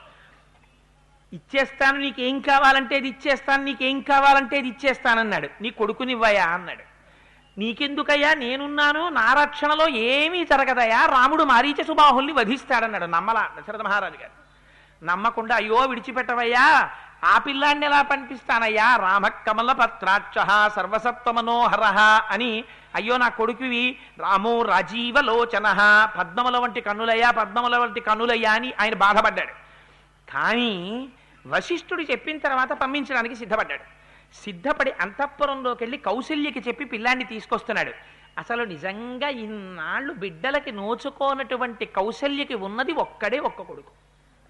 ఇచ్చేస్తాను, నీకేం కావాలంటే ఇది ఇచ్చేస్తాను, నీకేం కావాలంటే ఇది ఇచ్చేస్తానన్నాడు. నీ కొడుకునివ్వయా అన్నాడు. నీకెందుకయ్యా, నేనున్నాను, నా రక్షణలో ఏమీ జరగదయా, రాముడు మారీచ సుబాహుల్ని వధిస్తాడన్నాడు. నమ్మలా దశరథ మహారాజు గారు. నమ్మకుండా అయ్యో విడిచిపెట్టవయ్యా, ఆ పిల్లాన్ని ఎలా పంపిస్తానయ్యా, రామ కమల పత్రాక్ష సర్వసత్వమనోహర అని, అయ్యో నా కొడుకువి రామో రాజీవలోచన పద్మముల వంటి కన్నులయ్యా, పద్మముల వంటి కన్నులయ్యా అని ఆయన బాధపడ్డాడు. కానీ వశిష్ఠుడు చెప్పిన తర్వాత పంపించడానికి సిద్ధపడ్డాడు. సిద్ధపడి అంతఃపురంలోకి వెళ్ళి కౌసల్యకి చెప్పి పిల్లాన్ని తీసుకొస్తున్నాడు. అసలు నిజంగా ఇన్నాళ్ళు బిడ్డలకి నోచుకోనటువంటి కౌసల్యకి ఉన్నది ఒక్కడే ఒక్క కొడుకు,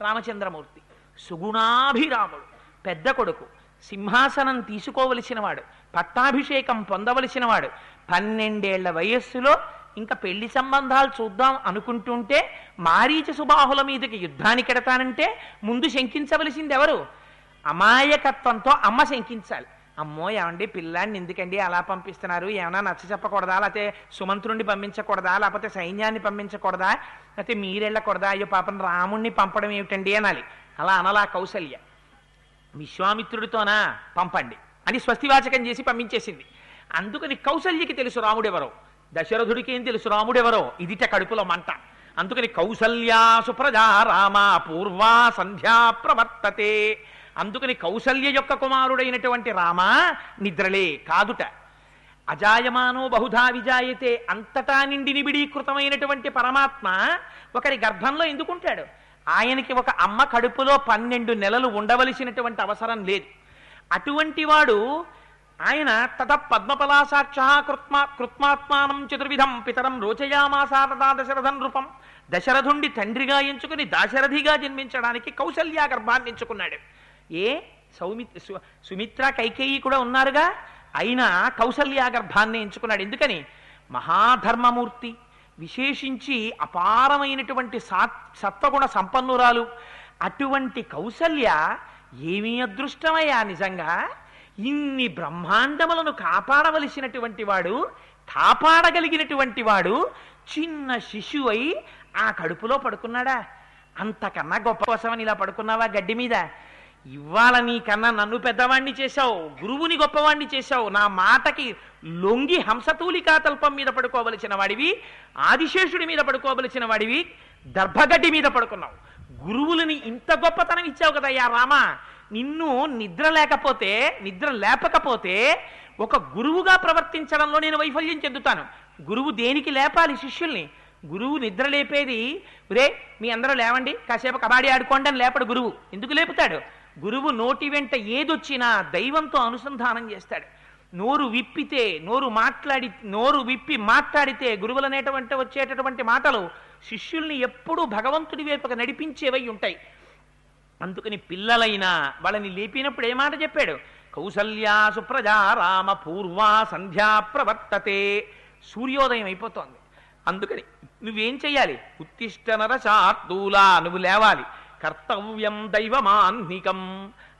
రామచంద్రమూర్తి. సుగుణాభిరాముడు, పెద్ద కొడుకు, సింహాసనం తీసుకోవలసిన వాడు, పట్టాభిషేకం పొందవలసిన వాడు. 12 ఏళ్ల వయస్సులో ఇంకా పెళ్లి సంబంధాలు చూద్దాం అనుకుంటుంటే మారీచ సుబాహుల మీదకి యుద్ధానికి ఎడతానంటే ముందు శంకించవలసింది ఎవరు? అమాయకత్వంతో అమ్మ శంకించాలి. అమ్మో ఏమండి పిల్లాన్ని ఎందుకండి అలా పంపిస్తున్నారు, ఏమన్నా నచ్చ చెప్పకూడదా, లేకపోతే సుమంత్రుణ్ణి పంపించకూడదా, లేకపోతే సైన్యాన్ని పంపించకూడదా, లేకపోతే మీరెళ్ళకూడదా, అయ్యో పాపం రాముణ్ణి పంపడం ఏమిటండి అనాలి. అలా అనలా కౌసల్య. విశ్వామిత్రుడితోనా పంపండి అని స్వస్తివాచకం చేసి పంపించేసింది. అందుకని కౌసల్యకి తెలుసు రాముడెవరో, దశరథుడికి ఏం తెలుసు రాముడెవరో, ఇదిట కడుపులో మంట. అందుకని కౌసల్యా సుప్రజా రామ పూర్వా సంధ్యా ప్రవర్తతే. అందుకని కౌసల్య యొక్క కుమారుడైనటువంటి రామ నిద్రలే కాదుట. అజాయమానో బహుధా విజాయతే, అంతటా నిండి నిబిడీకృతమైనటువంటి పరమాత్మ ఒకరి గర్భంలో ఎందుకుంటాడు? ఆయనకి ఒక అమ్మ కడుపులో 12 నెలలు ఉండవలసినటువంటి అవసరం లేదు. అటువంటి వాడు ఆయన తత పద్మపలాసాక్ష కృత్మాత్మానం చతుర్విధం పితరం రోచయామాసారదా దశరథం రూపం. దశరథుండి తండ్రిగా ఎంచుకుని దాశరథిగా జన్మించడానికి కౌసల్యా గర్భాన్ని ఎంచుకున్నాడు. సుమిత్ర కైకేయి కూడా ఉన్నారుగా, అయినా కౌసల్యా గర్భాన్ని ఎంచుకున్నాడు. ఎందుకని? మహాధర్మమూర్తి, విశేషించి అపారమైనటువంటి సత్వగుణ సంపన్నురాలు. అటువంటి కౌసల్య ఏమీ అదృష్టమయ్యా నిజంగా! ఇన్ని బ్రహ్మాండములను కాపాడవలసినటువంటి వాడు, కాపాడగలిగినటువంటి వాడు చిన్న శిశువై ఆ కడుపులో పడుకున్నాడా? అంతకన్నా గొప్ప కోసమని ఇలా పడుకున్నావా గడ్డి మీద? ఇవాళ నీకన్నా నన్ను పెద్దవాణ్ణి చేశావు, గురువుని గొప్పవాణ్ణి చేశావు, నా మాటకి లొంగి హంసతూలికా తల్పం మీద పడుకోవలసిన వాడివి, ఆదిశేషుడి మీద పడుకోవలసిన వాడివి, దర్భగడ్డి మీద పడుకున్నావు. గురువులని ఇంత గొప్పతనం ఇచ్చావు కదయ్యా రామ. నిన్ను నిద్ర లేపకపోతే ఒక గురువుగా ప్రవర్తించడంలో నేను వైఫల్యం చెందుతాను. గురువు దేనికి లేపాలి శిష్యుల్ని? గురువు నిద్ర లేపేది, రే మీ అందరూ లేవండి కాసేపు కబాడీ ఆడుకోండి అని లేపడు గురువు. ఎందుకు లేపుతాడు? గురువు నోటి వెంట ఏదొచ్చినా దైవంతో అనుసంధానం చేస్తాడు. నోరు విప్పి మాట్లాడితే గురువులనేటువంటి వచ్చేటటువంటి మాటలు శిష్యుల్ని ఎప్పుడూ భగవంతుడి వైపుగా నడిపించేవై ఉంటాయి. అందుకని పిల్లలైనా వాళ్ళని లేపినప్పుడు ఏ మాట చెప్పాడు? కౌసల్యా సుప్రజా రామ పూర్వా సంధ్యా ప్రవర్తతే. సూర్యోదయం అయిపోతోంది. అందుకని నువ్వేం చెయ్యాలి? ఉత్తిష్ట నరశార్దూలా, నువ్వు లేవాలి. కర్తవ్యం దైవమాన్నికం,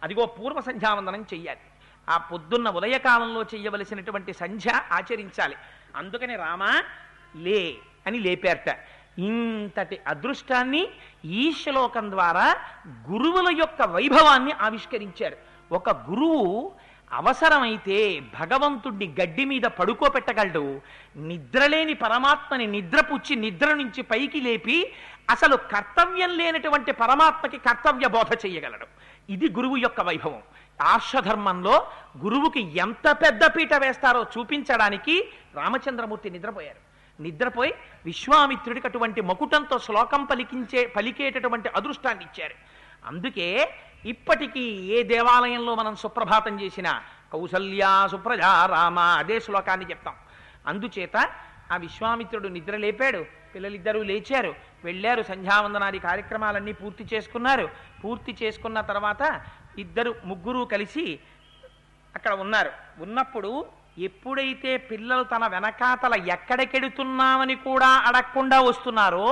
అదిగో పూర్వ సంధ్యావందనం చెయ్యాలి. ఆ పొద్దున్న ఉదయకాలంలో చెయ్యవలసినటువంటి సంధ్య ఆచరించాలి. అందుకని రామా లే అని లేపేరట. ఇంతటి అదృష్టాన్ని ఈ శ్లోకం ద్వారా గురువుల యొక్క వైభవాన్ని ఆవిష్కరించారు. ఒక గురువు అవసరమైతే భగవంతుడిని గడ్డి మీద పడుకోబెట్టగలడు. నిద్రలేని పరమాత్మని నిద్రపుచ్చి నిద్ర నుంచి పైకి లేపి అసలు కర్తవ్యం లేనటువంటి పరమాత్మకి కర్తవ్య బోధ చెయ్యగలడు. ఇది గురువు యొక్క వైభవం. ఆర్షధర్మంలో గురువుకి ఎంత పెద్ద పీట వేస్తారో చూపించడానికి రామచంద్రమూర్తి నిద్రపోయారు. నిద్రపోయి విశ్వామిత్రుడికి అటువంటి మకుటంతో శ్లోకం పలికేటటువంటి అదృష్టాన్ని ఇచ్చారు. అందుకే ఇప్పటికీ ఏ దేవాలయంలో మనం సుప్రభాతం చేసినా కౌసల్యా సుప్రజా రామ అదే శ్లోకాన్ని చెప్తాం. అందుచేత ఆ విశ్వామిత్రుడు నిద్ర లేపాడు. పిల్లలిద్దరూ లేచారు, వెళ్ళారు, సంధ్యావందనాది కార్యక్రమాలన్నీ పూర్తి చేసుకున్నారు. పూర్తి చేసుకున్న తర్వాత ముగ్గురు కలిసి అక్కడ ఉన్నారు. ఉన్నప్పుడు ఎప్పుడైతే పిల్లలు తన వెనకాతల ఎక్కడికెడుతున్నామని కూడా అడగకుండా వస్తున్నారో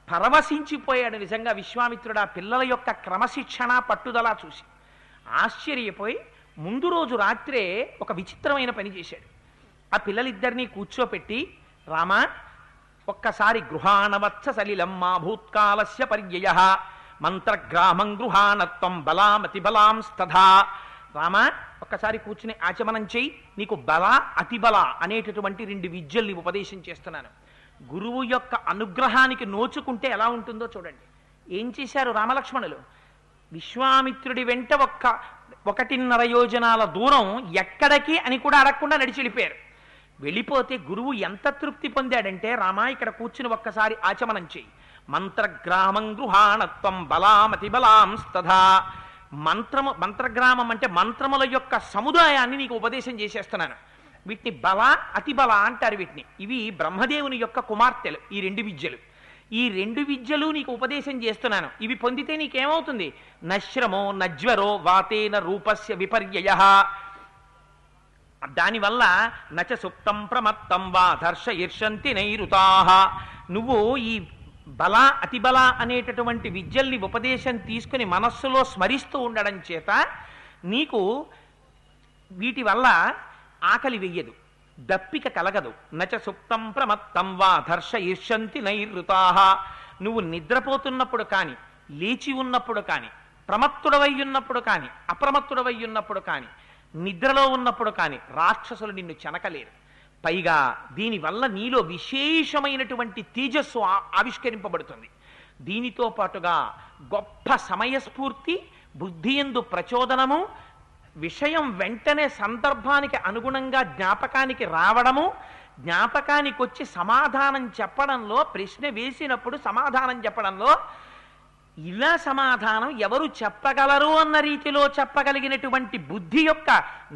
పరవశించిపోయాడు నిజంగా విశ్వామిత్రుడు. ఆ పిల్లల యొక్క క్రమశిక్షణ పట్టుదల చూసి ఆశ్చర్యపోయి ముందు రోజు రాత్రే ఒక విచిత్రమైన పని చేశాడు. ఆ పిల్లలిద్దరినీ కూర్చోపెట్టి, రామా ఒక్కసారి గృహాణవత్స సలిలం మా భూత్కాలస్య పర్యయ మంత్రగ్రామం గృహాణత్వం బలామతి బలాంస్తథా. రామా ఒక్కసారి కూర్చుని ఆచమనం చెయ్యి, నీకు బల అతిబల అనేటటువంటి 2 విద్యల్ని ఉపదేశం చేస్తున్నాను. గురువు యొక్క అనుగ్రహానికి నోచుకుంటే ఎలా ఉంటుందో చూడండి. ఏం చేశారు రామలక్ష్మణులు? విశ్వామిత్రుడి వెంట 1.5 యోజనాల దూరం ఎక్కడికి అని కూడా అడగకుండా నడిచి వెళ్ళిపోయారు. వెళ్ళిపోతే గురువు ఎంత తృప్తి పొందాడంటే, రామా ఇక్కడ కూర్చుని ఒక్కసారి ఆచమనం చెయ్యి. మంత్రగ్రామం గృహాణత్వం బలామతి బలాంస్తథా. మంత్రగ్రామం అంటే మంత్రముల యొక్క సముదాయాన్ని నీకు ఉపదేశం చేసేస్తున్నాను. వీటిని బల అతిబల అంటారు. ఇవి బ్రహ్మదేవుని యొక్క కుమార్తెలు. ఈ 2 విద్యలు, ఈ 2 విద్యలు నీకు ఉపదేశం చేస్తున్నాను. ఇవి పొందితే నీకేమవుతుంది? నశ్రమో నజ్వరో వాతేన రూపస్య విపర్యయ. దానివల్ల నచ సుప్తం ప్రమత్తం వా దర్శయిర్షంతి నైరుతాహ. నువ్వు ఈ బల అతిబల అనేటటువంటి విద్యల్ని ఉపదేశం తీసుకుని మనస్సులో స్మరిస్తూ ఉండడం చేత నీకు వీటి వల్ల ఆకలి వెయ్యదు, దప్పిక కలగదు. నచ సుప్తం ప్రమత్తం వా దర్శయిర్షంతి నైరుతాహ. నువ్వు నిద్రపోతున్నప్పుడు కానీ, లేచి ఉన్నప్పుడు కానీ, ప్రమత్తుడవై ఉన్నప్పుడు కానీ, అప్రమత్తుడవై ఉన్నప్పుడు కానీ, నిద్రలో ఉన్నప్పుడు కానీ రాక్షసులు నిన్ను చెనకలేరు. పైగా దీనివల్ల నీలో విశేషమైనటువంటి తేజస్సు ఆవిష్కరింపబడుతుంది. దీనితో పాటుగా గొప్ప సమయస్ఫూర్తి, బుద్ధియందు ప్రచోదనము, విషయం వెంటనే సందర్భానికి అనుగుణంగా జ్ఞాపకానికి రావడము, జ్ఞాపకానికి వచ్చి సమాధానం చెప్పడంలో, ప్రశ్న వేసినప్పుడు సమాధానం చెప్పడంలో ఇలా సమాధానం ఎవరు చెప్పగలరు అన్న రీతిలో చెప్పగలిగినటువంటి బుద్ధి యొక్క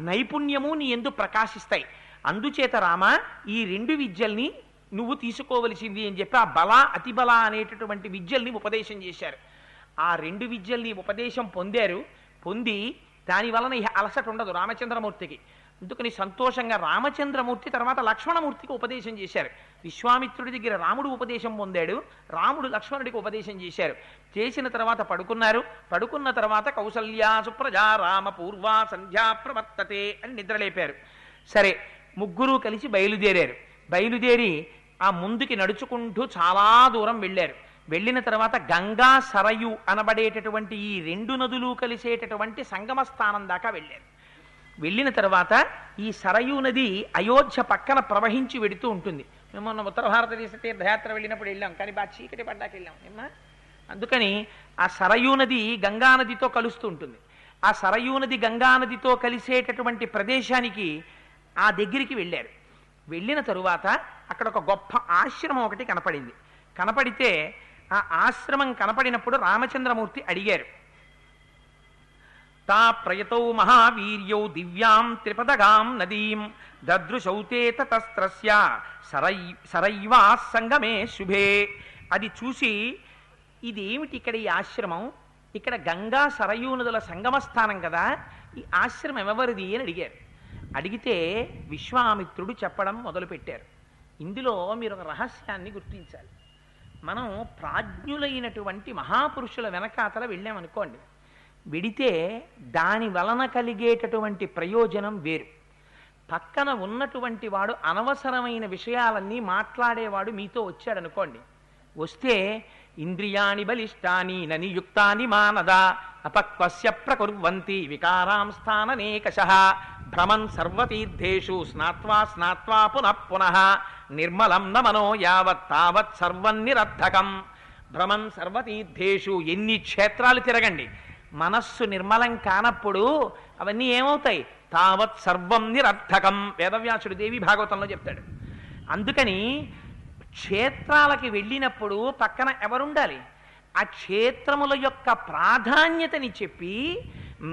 నైపుణ్యము నీ యందు ప్రకాశిస్తాయి. అందుచేత రామ ఈ 2 విద్యల్ని నువ్వు తీసుకోవలసింది అని చెప్పి ఆ బల అతిబల అనేటటువంటి విద్యల్ని ఉపదేశం చేశారు. ఆ 2 విద్యల్ని ఉపదేశం పొంది దానివలన అలసట ఉండదు రామచంద్రమూర్తికి. అందుకని సంతోషంగా రామచంద్రమూర్తి తర్వాత లక్ష్మణమూర్తికి ఉపదేశం చేశారు. విశ్వామిత్రుడి దగ్గర రాముడు ఉపదేశం పొందాడు, రాముడు లక్ష్మణుడికి ఉపదేశం చేశారు. చేసిన తర్వాత పడుకున్నారు. పడుకున్న తర్వాత కౌసల్యా సుప్రజా రామ పూర్వా సంధ్యా ప్రవర్తతే అని నిద్రలేపారు. సరే, ముగ్గురు కలిసి బయలుదేరి ఆ ముందుకి నడుచుకుంటూ చాలా దూరం వెళ్ళారు. వెళ్ళిన తర్వాత గంగా సరయు అనబడేటటువంటి ఈ 2 నదులు కలిసేటటువంటి సంగమ స్థానం దాకా వెళ్ళారు. వెళ్ళిన తర్వాత ఈ సరయూ నది అయోధ్య పక్కన ప్రవహించి వెడుతూ ఉంటుంది. మేము మొన్న ఉత్తర భారతదేశ తీర్థయాత్ర వెళ్ళినప్పుడు వెళ్ళాం, కానీ బాగా చీకటి పడ్డాక వెళ్ళాం ఏమా. అందుకని ఆ సరయూ నది గంగానదితో కలుస్తూ ఉంటుంది. ఆ సరయూ నది గంగానదితో కలిసేటటువంటి ప్రదేశానికి ఆ దగ్గరికి వెళ్ళారు. వెళ్ళిన తరువాత అక్కడ ఒక గొప్ప ఆశ్రమం ఒకటి కనపడింది. కనపడితే ఆ ఆశ్రమం కనపడినప్పుడు రామచంద్రమూర్తి అడిగారు, తా ప్రయతౌ మహావీర్యౌ దివ్యాం త్రిపదగాం నదీం దదృశౌతే తతస్త్రస్య సరైవా సంగమే శుభే. అది చూసి ఇదేమిటి ఇక్కడ ఈ ఆశ్రమం, ఇక్కడ గంగా సరయూ నదుల సంగమ స్థానం కదా, ఈ ఆశ్రమం ఎవరిది అని అడిగారు. అడిగితే విశ్వామిత్రుడు చెప్పడం మొదలుపెట్టారు. ఇందులో మీరు ఒక రహస్యాన్ని గుర్తించాలి. మనం ప్రాజ్ఞులైనటువంటి మహాపురుషుల వెనకాతల వెళ్ళామనుకోండి, విడితే దాని వలన కలిగేటటువంటి ప్రయోజనం వేరు. పక్కన ఉన్నటువంటి వాడు అనవసరమైన విషయాలన్నీ మాట్లాడేవాడు మీతో వచ్చాడనుకోండి, వస్తే ఇంద్రియాణి బలిష్టాని ననియుక్తాని మానద అపక్వస్య ప్రకుర్వంతి వికారాంస్థాననేకశః భ్రమన్ సర్వతీర్థేషు స్నాత్వా స్నాత్వా పునః పునః నిర్మలం న మనో యావత్ తావత్ సర్వం నిరర్థకం. భ్రమన్ సర్వతీర్థేషు, ఎన్ని క్షేత్రాలు తిరగండి, మనస్సు నిర్మలం కానప్పుడు అవన్నీ ఏమవుతాయి? తావత్ సర్వం నిరర్థకం. వేదవ్యాసుడు దేవి భాగవతంలో చెప్తాడు. అందుకని క్షేత్రాలకి వెళ్ళినప్పుడు పక్కన ఎవరుండాలి? ఆ క్షేత్రముల యొక్క ప్రాధాన్యతని చెప్పి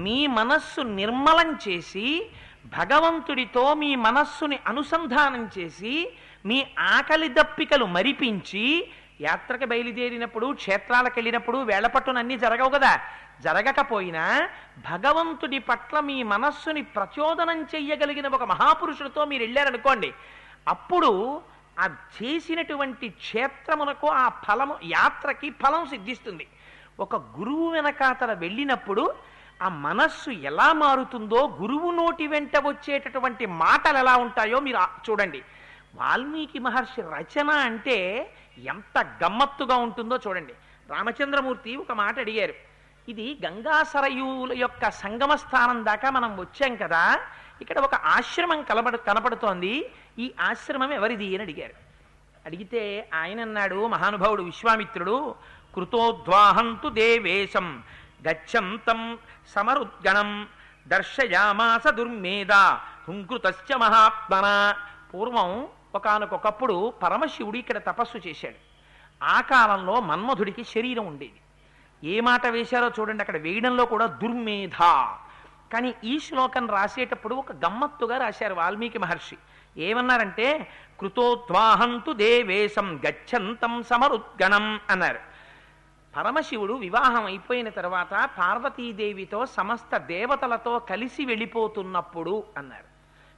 మీ మనస్సు నిర్మలం చేసి భగవంతుడితో మీ మనస్సుని అనుసంధానం చేసి మీ ఆకలి దప్పికలు మరిపించి, యాత్రకు బయలుదేరినప్పుడు క్షేత్రాలకు వెళ్ళినప్పుడు వేళపట్టునన్నీ జరగవు కదా, జరగకపోయినా భగవంతుడి పట్ల మీ మనస్సుని ప్రచోదనం చెయ్యగలిగిన ఒక మహాపురుషుడితో మీరు వెళ్ళారనుకోండి, అప్పుడు ఆ చేసినటువంటి క్షేత్రమునకు ఆ ఫలము, యాత్రకి ఫలం సిద్ధిస్తుంది. ఒక గురువు వెనకాతల వెళ్ళినప్పుడు ఆ మనస్సు ఎలా మారుతుందో, గురువు నోటి వెంట వచ్చేటటువంటి మాటలు ఎలా ఉంటాయో మీరు చూడండి. వాల్మీకి మహర్షి రచన అంటే ఎంత గమ్మత్తుగా ఉంటుందో చూడండి. రామచంద్రమూర్తి ఒక మాట అడిగారు. ఇది గంగా సరయూల యొక్క సంగమ స్థానం దాకా మనం వచ్చాం కదా, ఇక్కడ ఒక ఆశ్రమం కనపడుతోంది, ఈ ఆశ్రమం ఎవరిది అని అడిగారు. అడిగితే ఆయన అన్నాడు, మహానుభావుడు విశ్వామిత్రుడు, కృతోద్వాహంతు దేవేశం గచ్చంతం సమరుద్గణం దర్శయామాస దుర్మేధ హుంకృతశ్చ మహాత్మన. పూర్వం ఒకానొకప్పుడు పరమశివుడు ఇక్కడ తపస్సు చేశాడు. ఆ కాలంలో మన్మధుడికి శరీరం ఉండేది. ఏ మాట వేశారో చూడండి, అక్కడ వేయడంలో కూడా దుర్మేధ. కానీ ఈ శ్లోకం రాసేటప్పుడు ఒక గమ్మత్తుగా రాశారు వాల్మీకి మహర్షి. ఏమన్నారంటే కృతోద్వాహంతు దేవేశం గచ్చంతం సమరుద్గణం అన్నారు. పరమశివుడు వివాహం అయిపోయిన తర్వాత పార్వతీదేవితో సమస్త దేవతలతో కలిసి వెళ్ళిపోతున్నప్పుడు అన్నారు.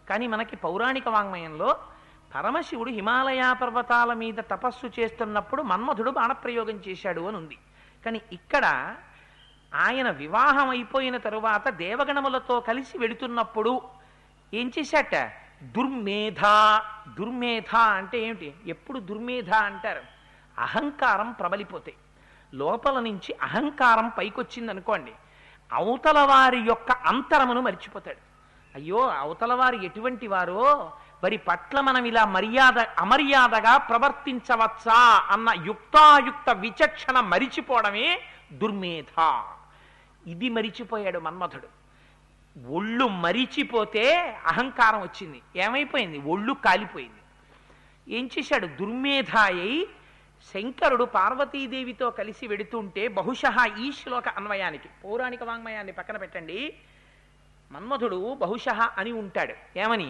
కానీ మనకి పౌరాణిక వాంగ్మయంలో పరమశివుడు హిమాలయ పర్వతాల మీద తపస్సు చేస్తున్నప్పుడు మన్మధుడు బాణప్రయోగం చేశాడు అని ఉంది. కానీ ఇక్కడ ఆయన వివాహం అయిపోయిన తరువాత దేవగణములతో కలిసి వెళుతున్నప్పుడు ఏం చేశాట? దుర్మేధ. దుర్మేధ అంటే ఏమిటి? ఎప్పుడు దుర్మేధ అంటారు? అహంకారం ప్రబలిపోతాయి. లోపల నుంచి అహంకారం పైకొచ్చింది అనుకోండి, అవతల వారి యొక్క అంతరమును మర్చిపోతాడు. అయ్యో అవతల వారు ఎటువంటి వారో, వారి పట్ల మనం ఇలా అమర్యాదగా ప్రవర్తించవచ్చా అన్న యుక్తాయుక్త విచక్షణ మరిచిపోవడమే దుర్మేధ. ఇది మరిచిపోయాడు మన్మథుడు. ఒళ్ళు మరిచిపోతే అహంకారం వచ్చింది. ఏమైపోయింది? ఒళ్ళు కాలిపోయింది. ఏం చేశాడు? దుర్మేధాయై శంకరుడు పార్వతీదేవితో కలిసి వెడుతుంటే, బహుశಃ ఈ శ్లోక అన్వయానికి, పౌరాణిక వాంగ్మయాన్ని పక్కన పెట్టండి, మన్మధుడు బహుశః అని ఉంటాడు. ఏమని?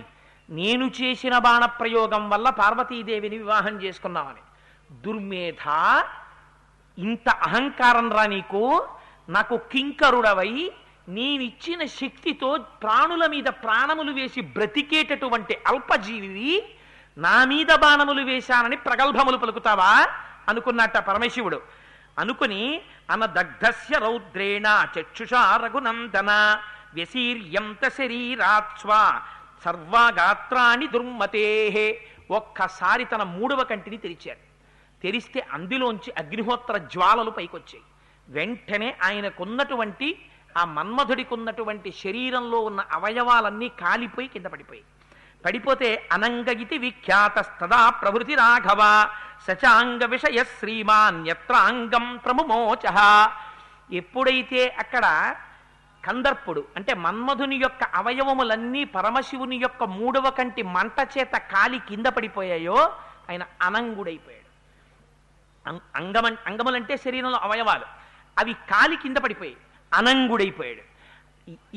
నేను చేసిన బాణప్రయోగం వల్ల పార్వతీదేవిని వివాహం చేసుకున్నామని. దుర్మేధ, ఇంత అహంకారం రా నీకు? నాకు కింకరుడవై నీవిచ్చిన శక్తితో ప్రాణుల మీద ప్రాణములు వేసి బ్రతికేటటువంటి అల్పజీవి నా మీద బాణములు వేశానని ప్రగల్భములు పలుకుతావా అనుకున్నట్ట పరమశివుడు. అనుకుని అనదగ్ధస్య రౌద్రేణ చక్షుషా రఘునందన వ్యశీర్యంత శరీరాత్స్వ సర్వగాత్రాన్ని దుర్మతే. ఒక్కసారి తన మూడవ కంటిని తెరిచాడు. తెరిస్తే అందులోంచి అగ్నిహోత్ర జ్వాలలు పైకొచ్చాయి. వెంటనే ఆయనకున్నటువంటి, ఆ మన్మధుడికున్నటువంటి శరీరంలో ఉన్న అవయవాలన్నీ కాలిపోయి కింద పడిపోయి. పడిపోతే అనంగగితి విఖ్యాతస్తదా ప్రభృతి రాఘవ సచాంగ విషయ శ్రీమాన్యత్రాంగం ప్రముమోచ. ఎప్పుడైతే అక్కడ కందర్పుడు అంటే మన్మధుని యొక్క అవయవములన్నీ పరమశివుని యొక్క మూడవ కంటి మంట చేత కాలి కింద పడిపోయాయో ఆయన అనంగుడైపోయాడు. అంగములంటే శరీరంలో అవయవాలు, అవి కాలి కింద పడిపోయాయి, అనంగుడైపోయాడు.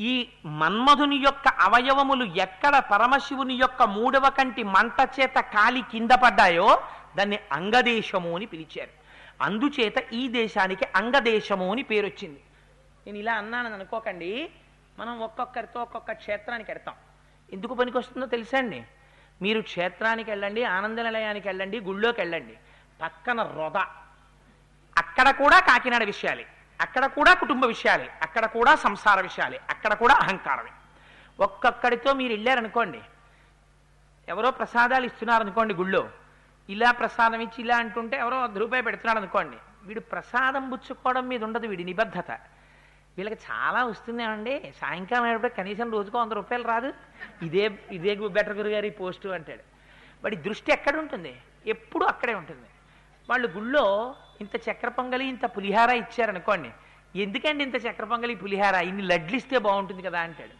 ఈ మన్మధుని యొక్క అవయవములు ఎక్కడ పరమశివుని యొక్క మూడవ కంటి మంట చేత కాలి కింద పడ్డాయో దాన్ని అంగదేశము అని పిలిచారు. అందుచేత ఈ దేశానికి అంగదేశము అని పేరు వచ్చింది. నేను ఇలా అన్నానని అనుకోకండి, మనం ఒక్కొక్కరితో ఒక్కొక్క క్షేత్రానికి వెడతాం. ఎందుకు పనికి వస్తుందో తెలుసా అండి? మీరు క్షేత్రానికి వెళ్ళండి, ఆనంద నిలయానికి వెళ్ళండి, గుళ్ళోకి వెళ్ళండి, పక్కన రొద, అక్కడ కూడా కాకినాడ విషయాలే, అక్కడ కూడా కుటుంబ విషయాలే, అక్కడ కూడా సంసార విషయాలే, అక్కడ కూడా అహంకారమే. ఒక్కొక్కడితో మీరు వెళ్ళారనుకోండి, ఎవరో ప్రసాదాలు ఇస్తున్నారనుకోండి గుళ్ళో, ఇలా ప్రసాదం ఇచ్చి ఇలా అంటుంటే ఎవరో ₹100 పెడుతున్నాడు అనుకోండి, వీడు ప్రసాదం పుచ్చుకోవడం మీద ఉండదు వీడి నిబద్ధత. వీళ్ళకి చాలా వస్తుందేమండి, సాయంకాలం అయినప్పుడు కనీసం రోజుకో ₹100 రాదు, ఇదే ఇదే బెటర్ గురుగారు ఈ పోస్టు అంటాడు. వాడి దృష్టి ఎక్కడ ఉంటుంది? ఎప్పుడు అక్కడే ఉంటుంది. వాళ్ళు గుళ్ళో ఇంత చక్కెర పొంగలి ఇంత పులిహార ఇచ్చారనుకోండి, ఎందుకండి ఇంత చక్కెర పొంగలి పులిహార, ఇన్ని లడ్లు ఇస్తే బాగుంటుంది కదా అంటాడు.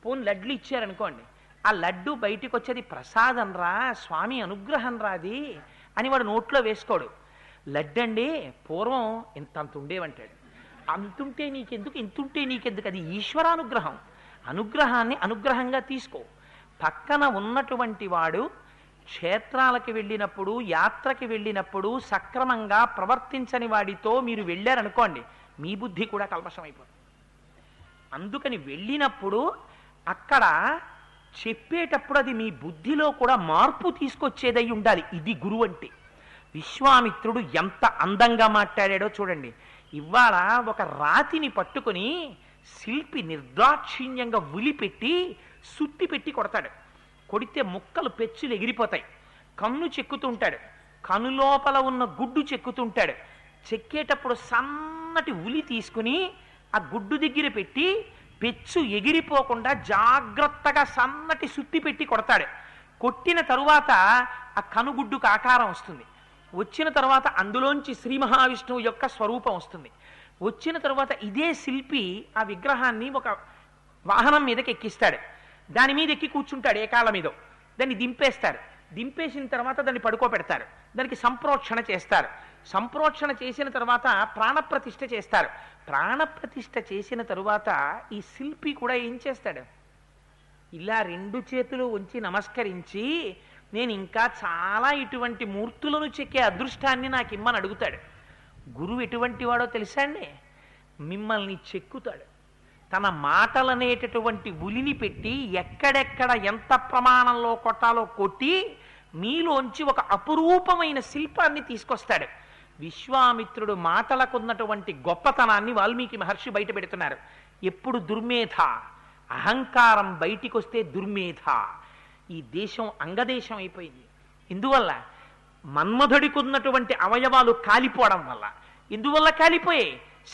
పోనీ లడ్లు ఇచ్చారనుకోండి, ఆ లడ్డు బయటికి వచ్చేది ప్రసాదం రా, స్వామి అనుగ్రహం రాది అని వాడు నోట్లో వేసుకోడు. లడ్డండి పూర్వం ఇంతంత ఉండేవంటాడు. అంతుంటే నీకెందుకు, ఇంతుంటే నీకెందుకు, అది ఈశ్వరానుగ్రహం. అనుగ్రహాన్ని అనుగ్రహంగా తీసుకో. పక్కన ఉన్నటువంటి వాడు క్షేత్రాలకి వెళ్ళినప్పుడు, యాత్రకి వెళ్ళినప్పుడు సక్రమంగా ప్రవర్తించని వాడితో మీరు వెళ్ళారనుకోండి, మీ బుద్ధి కూడా కల్మషమైపోతుంది. అందుకని వెళ్ళినప్పుడు అక్కడ చెప్పేటప్పుడు అది మీ బుద్ధిలో కూడా మార్పు తీసుకొచ్చేదై ఉండాలి. ఇది గురువు అంటే. విశ్వామిత్రుడు ఎంత అందంగా మాట్లాడాడో చూడండి. ఇవాళ ఒక రాతిని పట్టుకొని శిల్పి నిర్దాక్షిణ్యంగా ఉలిపెట్టి సుత్తి పెట్టి కొడతాడు. కొడితే ముక్కలు పెచ్చులు ఎగిరిపోతాయి. కన్ను చెక్కుతుంటాడు, కను లోపల ఉన్న గుడ్డు చెక్కుతుంటాడు. చెక్కేటప్పుడు సన్నటి ఉలి తీసుకుని ఆ గుడ్డు దగ్గర పెట్టి పెచ్చు ఎగిరిపోకుండా జాగ్రత్తగా సన్నటి సుత్తి పెట్టి కొడతాడు. కొట్టిన తరువాత ఆ కనుగుడ్డుకు ఆకారం వస్తుంది. వచ్చిన తర్వాత అందులోంచి శ్రీ మహావిష్ణువు యొక్క స్వరూపం వస్తుంది. వచ్చిన తర్వాత ఇదే శిల్పి ఆ విగ్రహాన్ని ఒక వాహనం మీదకి ఎక్కిస్తాడు. దాని మీద ఎక్కి కూర్చుంటాడు, ఏ కాళ్ళ మీదో. దాన్ని దింపేస్తారు. దింపేసిన తర్వాత దాన్ని పడుకోబెడతారు. దానికి సంప్రోక్షణ చేస్తారు. సంప్రోక్షణ చేసిన తర్వాత ప్రాణప్రతిష్ఠ చేస్తారు. ప్రాణప్రతిష్ఠ చేసిన తరువాత ఈ శిల్పి కూడా ఏం చేస్తాడు? ఇలా 2 చేతులు ఉంచి నమస్కరించి, నేను ఇంకా చాలా ఇటువంటి మూర్తులను చెక్కే అదృష్టాన్ని నాకు ఇమ్మని అడుగుతాడు. గురువు ఎటువంటి వాడో తెలుసా అండి? మిమ్మల్ని చెక్కుతాడు. తన మాటలనేటటువంటి ఉలిని పెట్టి ఎక్కడెక్కడ ఎంత ప్రమాణంలో కొట్టాలో కొట్టి మీలోంచి ఒక అపురూపమైన శిల్పాన్ని తీసుకొస్తాడు. విశ్వామిత్రుడు మాటలకున్నటువంటి గొప్పతనాన్ని వాల్మీకి మహర్షి బయట పెడుతున్నారు. ఎప్పుడు దుర్మేధ, అహంకారం బయటికి వస్తే దుర్మేధ. ఈ దేశం అంగదేశం అయిపోయింది. ఇందువల్ల మన్మధుడికున్నటువంటి అవయవాలు కాలిపోవడం వల్ల. ఇందువల్ల కాలిపోయే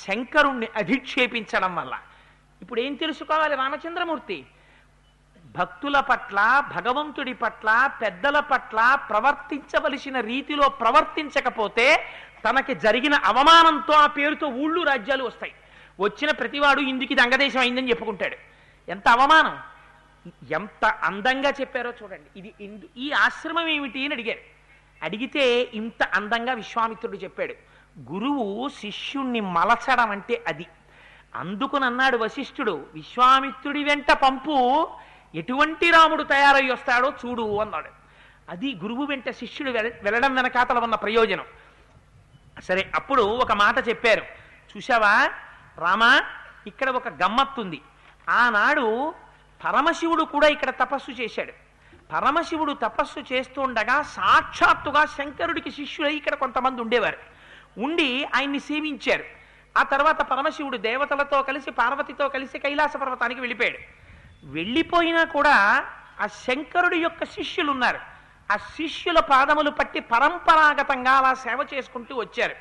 శంకరుణ్ణి అధిక్షేపించడం వల్ల. ఇప్పుడు ఏం తెలుసుకోవాలి రామచంద్రమూర్తి? భక్తుల పట్ల, భగవంతుడి పట్ల, పెద్దల పట్ల ప్రవర్తించవలసిన రీతిలో ప్రవర్తించకపోతే తనకి జరిగిన అవమానంతో ఆ పేరుతో ఊళ్ళు రాజ్యాలు వస్తాయి. వచ్చిన ప్రతివాడు ఇందుకు ఇది అంగదేశం అయిందని చెప్పుకుంటాడు. ఎంత అవమానం! ఎంత అందంగా చెప్పారో చూడండి. ఇది ఈ ఆశ్రమం ఏమిటి అని అడిగారు. అడిగితే ఇంత అందంగా విశ్వామిత్రుడు చెప్పాడు. గురువు శిష్యుణ్ణి మలచడం అంటే అది. అందుకునన్నాడు వశిష్ఠుడు, విశ్వామిత్రుడి వెంట పంపు, ఎటువంటి రాముడు తయారై వస్తాడో చూడు అన్నాడు. అది గురువు వెంట శిష్యుడు వెళ్ళడం వెనకాతల ఉన్న ప్రయోజనం. సరే, అప్పుడు ఒక మాట చెప్పారు. చూశావా రామా, ఇక్కడ ఒక గమ్మత్తుంది. ఆనాడు పరమశివుడు కూడా ఇక్కడ తపస్సు చేశాడు. పరమశివుడు తపస్సు చేస్తుండగా సాక్షాత్తుగా శంకరుడికి శిష్యులై ఇక్కడ కొంతమంది ఉండేవారు. ఉండి ఆయన్ని సేవించారు. ఆ తర్వాత పరమశివుడు దేవతలతో కలిసి, పార్వతితో కలిసి కైలాస పర్వతానికి వెళ్ళిపోయాడు. వెళ్ళిపోయినా కూడా ఆ శంకరుడి యొక్క శిష్యులు ఉన్నారు. ఆ శిష్యుల పాదములు పట్టి పరంపరాగతంగా అలా సేవ చేసుకుంటూ వచ్చారు.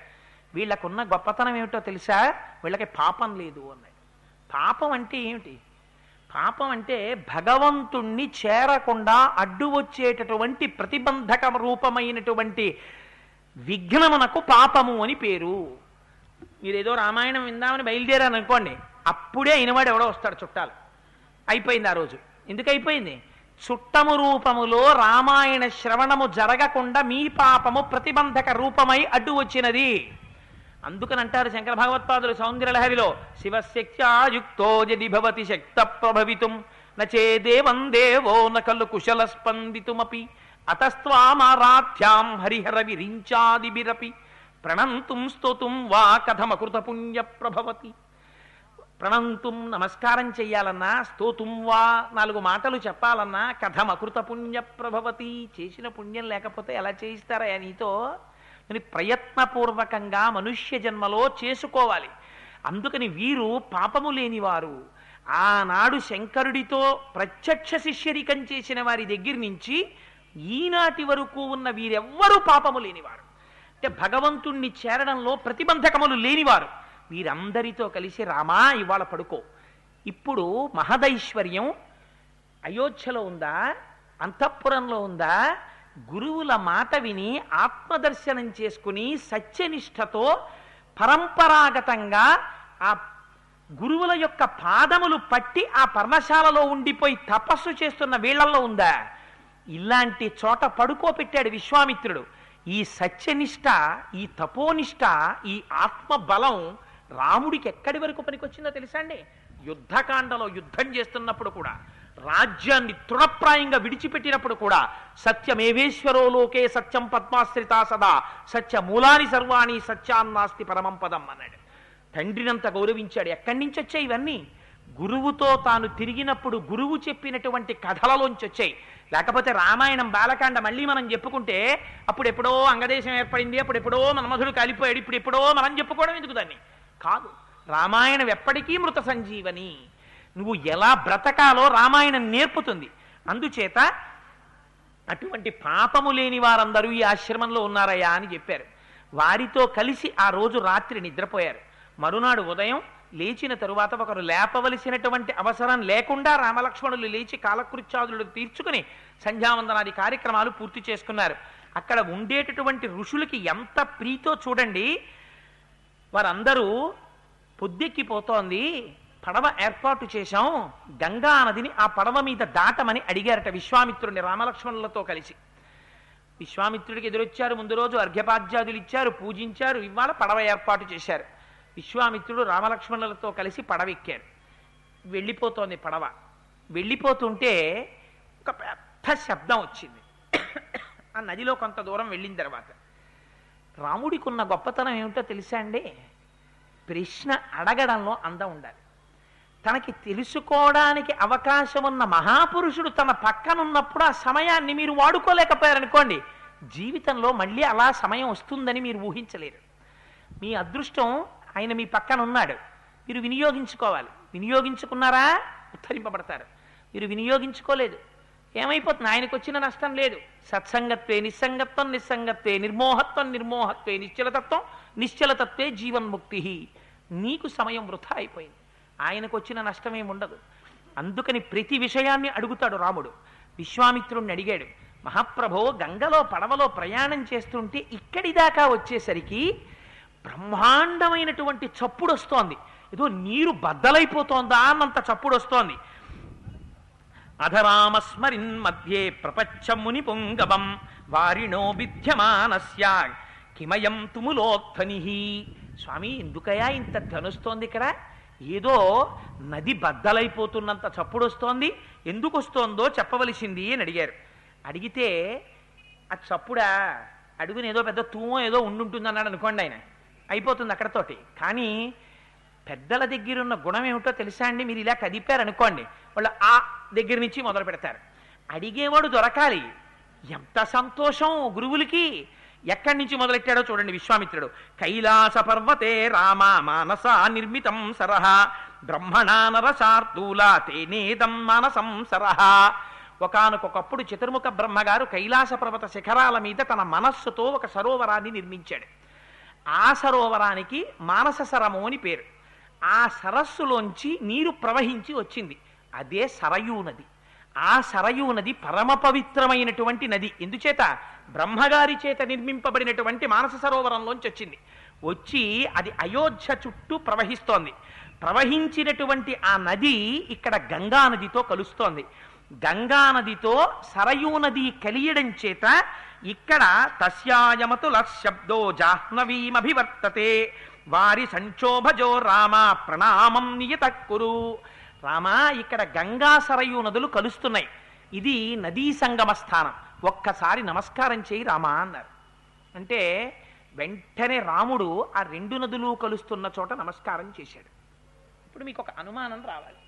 వీళ్ళకున్న గొప్పతనం ఏమిటో తెలుసా? వీళ్ళకి పాపం లేదు అన్నాడు. పాపం అంటే ఏమిటి? పాపం అంటే భగవంతుణ్ణి చేరకుండా అడ్డు వచ్చేటటువంటి ప్రతిబంధక రూపమైనటువంటి విఘ్నమునకు పాపము అని పేరు. మీరేదో రామాయణం విందామని బయలుదేరాను అనుకోండి, అప్పుడే అయినవాడు ఎవడో వస్తాడు, చుట్టాలు. అయిపోయింది ఆ రోజు. ఎందుకు అయిపోయింది? చుట్టము రూపములో రామాయణ శ్రవణము జరగకుండా మీ పాపము ప్రతిబంధక రూపమై అడ్డు వచ్చినది. అందుకని అంటారు శంకర భగవత్పాదులు సౌందర్యలహరిలో, శివశక్త్యాయుక్తో యది భవతి శక్త ప్రభవితుం నచేదేవం దేవో నకలు కుశల స్పందితుమపి అతస్త్వామారాధ్యాం హరిహర విరించాదిభిరపి ప్రణంతుం స్తోతుం వా కథమకృత పుణ్య ప్రభవతి. ప్రణంతుం నమస్కారం చెయ్యాలన్నా, స్తోతుం వా 4 మాటలు చెప్పాలన్నా, కథమకృత పుణ్య ప్రభవతి, చేసిన పుణ్యం లేకపోతే ఎలా చేయిస్తారా నీతో అని ప్రయత్నపూర్వకంగా మనుష్య జన్మలో చేసుకోవాలి. అందుకని వీరు పాపము లేనివారు. ఆనాడు శంకరుడితో ప్రత్యక్ష శిష్యరికం చేసిన వారి దగ్గర నుంచి ఈనాటి వరకు ఉన్న వీరెవ్వరూ పాపము లేనివారు. అంటే భగవంతుణ్ణి చేరడంలో ప్రతిబంధకములు లేనివారు. వీరందరితో కలిసి రామా ఇవాళ పడుకో. ఇప్పుడు మహదైశ్వర్యం అయోధ్యలో ఉందా, అంతఃపురంలో ఉందా? గురువుల మాట విని ఆత్మదర్శనం చేసుకుని సత్యనిష్టతో పరంపరాగతంగా ఆ గురువుల యొక్క పాదములు పట్టి ఆ పర్ణశాలలో ఉండిపోయి తపస్సు చేస్తున్న వీళ్లలో ఉందా? ఇలాంటి చోట పడుకోపెట్టాడు విశ్వామిత్రుడు. ఈ సత్యనిష్ట, ఈ తపోనిష్ట, ఈ ఆత్మబలం రాముడికి ఎక్కడి వరకు పనికొచ్చిందో తెలుసా అండి? యుద్ధకాండలో యుద్ధం చేస్తున్నప్పుడు కూడా, రాజ్యాన్ని తృణప్రాయంగా విడిచిపెట్టినప్పుడు కూడా, సత్యమేవేశ్వరో లోకే సత్యం పద్మాశ్రితా సదా సత్యమూలాని సర్వాణి సత్యాన్నాస్తి పరమం పదం అన్నాడు. తండ్రినంత గౌరవించాడు. ఎక్కడి నుంచి వచ్చాయి ఇవన్నీ? గురువుతో తాను తిరిగినప్పుడు గురువు చెప్పినటువంటి కథలలోంచి వచ్చాయి. లేకపోతే రామాయణం బాలకాండ మళ్ళీ మనం చెప్పుకుంటే అప్పుడెప్పుడో అంగదేశం ఏర్పడింది, అప్పుడెప్పుడో మన్మధుడు కాలిపోయాడు, ఇప్పుడెప్పుడో మనం చెప్పుకోవడం ఎందుకు దాన్ని? కాదు, రామాయణం ఎప్పటికీ మృత సంజీవని. నువ్వు ఎలా బ్రతకాలో రామాయణం నేర్పుతుంది. అందుచేత అటువంటి పాపము లేని వారందరూ ఈ ఆశ్రమంలో ఉన్నారయ్యా అని చెప్పారు. వారితో కలిసి ఆ రోజు రాత్రి నిద్రపోయారు. మరునాడు ఉదయం లేచిన తరువాత ఒకరు లేపవలసినటువంటి అవసరం లేకుండా రామలక్ష్మణులు లేచి కాలకృత్యాదులు తీర్చుకుని సంధ్యావందనాది కార్యక్రమాలు పూర్తి చేసుకున్నారు. అక్కడ ఉండేటటువంటి ఋషులకి ఎంత ప్రీతో చూడండి. వారందరూ పొద్దెక్కిపోతోంది, పడవ ఏర్పాటు చేశాం, గంగా నదిని ఆ పడవ మీద దాటమని అడిగారట విశ్వామిత్రుడిని రామలక్ష్మణులతో కలిసి. విశ్వామిత్రుడికి ఎదురొచ్చారు. ముందు రోజు అర్ఘ్యపాద్యాదులు ఇచ్చారు, పూజించారు. ఇవాళ పడవ ఏర్పాటు చేశారు. విశ్వామిత్రుడు రామలక్ష్మణులతో కలిసి పడవ ఎక్కారు. వెళ్ళిపోతోంది పడవ. వెళ్ళిపోతుంటే ఒక పెద్ద శబ్దం వచ్చింది. ఆ నదిలో కొంత దూరం వెళ్ళిన తర్వాత రాముడికి ఉన్న గొప్పతనం ఏమిటో తెలుసా అండి? ప్రశ్న అడగడంలో అందం ఉండాలి. తనకి తెలుసుకోవడానికి అవకాశం ఉన్న మహాపురుషుడు తన పక్కనున్నప్పుడు ఆ సమయాన్ని మీరు వాడుకోలేకపోయారనుకోండి, జీవితంలో మళ్ళీ అలా సమయం వస్తుందని మీరు ఊహించలేరు. మీ అదృష్టం ఆయన మీ పక్కన ఉన్నాడు, మీరు వినియోగించుకోవాలి. వినియోగించుకున్నారా ఉద్ధరింపబడతారు. మీరు వినియోగించుకోలేదు, ఏమైపోతుంది? ఆయనకు వచ్చిన నష్టం లేదు. సత్సంగత్వే నిస్సంగత్వం నిస్సంగత్వే నిర్మోహత్వం నిర్మోహత్వే నిశ్చలతత్వం నిశ్చలతత్వే జీవన్ముక్తి. నీకు సమయం వృధా అయిపోయింది, ఆయనకు వచ్చిన నష్టం ఏముండదు. అందుకని ప్రతి విషయాన్ని అడుగుతాడు రాముడు. విశ్వామిత్రుణ్ణి అడిగాడు, మహాప్రభో గంగలో పడవలో ప్రయాణం చేస్తుంటే ఇక్కడి దాకా వచ్చేసరికి బ్రహ్మాండమైనటువంటి చప్పుడు వస్తోంది, ఏదో నీరు బద్దలైపోతోందా అన్నంత చప్పుడు వస్తోంది. అధరామస్మరిన్ మధ్యే ప్రపచ్చముని పొంగవం వారిణో విద్యమానస్య కిమయం తుములోత్థని. స్వామి ఎందుకయా ఇంత ధనుస్తోంది ఇక్కడ? ఏదో నది బద్దలైపోతున్నంత చప్పుడు వస్తోంది, ఎందుకు వస్తోందో చెప్పవలసింది అని అడిగారు. అడిగితే ఆ చప్పుడా అడుగుని ఏదో పెద్ద తూమో ఏదో ఉండుంటుంది అన్నాడు అనుకోండి, ఆయన అయిపోతుంది అక్కడతోటి. కానీ పెద్దల దగ్గరున్న గుణం ఏమిటో తెలుసా అండి? మీరు ఇలా కదిపారనుకోండి, వాళ్ళు ఆ దగ్గర నుంచి మొదలు పెడతారు. అడిగేవాడు దొరకాలి. ఎంత సంతోషం గురువులకి! ఎక్కడి నుంచి మొదలెట్టాడో చూడండి విశ్వామిత్రుడు. కైలాస పర్వతే రామ మానస నిర్మితం సరహ బ్రహ్మణా నరసార్దూల తేనేదం మానసం సరహ. ఒకానొకప్పుడు చతుర్ముఖ బ్రహ్మగారు కైలాస పర్వత శిఖరాల మీద తన మనస్సుతో ఒక సరోవరాన్ని నిర్మించాడు. ఆ సరోవరానికి మానస సరము అని పేరు. ఆ సరస్సులోంచి నీరు ప్రవహించి వచ్చింది, అదే సరయూ నది. ఆ సరయూ నది పరమ పవిత్రమైనటువంటి నది. ఎందుచేత? బ్రహ్మగారి చేత నిర్మింపబడినటువంటి మానస సరోవరంలోంచి వచ్చింది. వచ్చి అది అయోధ్య చుట్టూ ప్రవహిస్తోంది. ప్రవహించినటువంటి ఆ నది ఇక్కడ గంగా నదితో కలుస్తోంది. గంగా నదితో సరయూ నది కలియడం చేత ఇక్కడ తస్యాయమతుల శబ్దో జాహ్నవీమభివర్తతే వారి సంక్షోభజో రామ ప్రణామం నియతక్కురు. రామా, ఇక్కడ గంగా సరయూ నదులు కలుస్తున్నాయి, ఇది నదీ సంగమ స్థానం, ఒక్కసారి నమస్కారం చేయి రామా అన్నారు. అంటే వెంటనే రాముడు ఆ రెండు నదులు కలుస్తున్న చోట నమస్కారం చేశాడు. ఇప్పుడు మీకు ఒక అనుమానం రావాలి.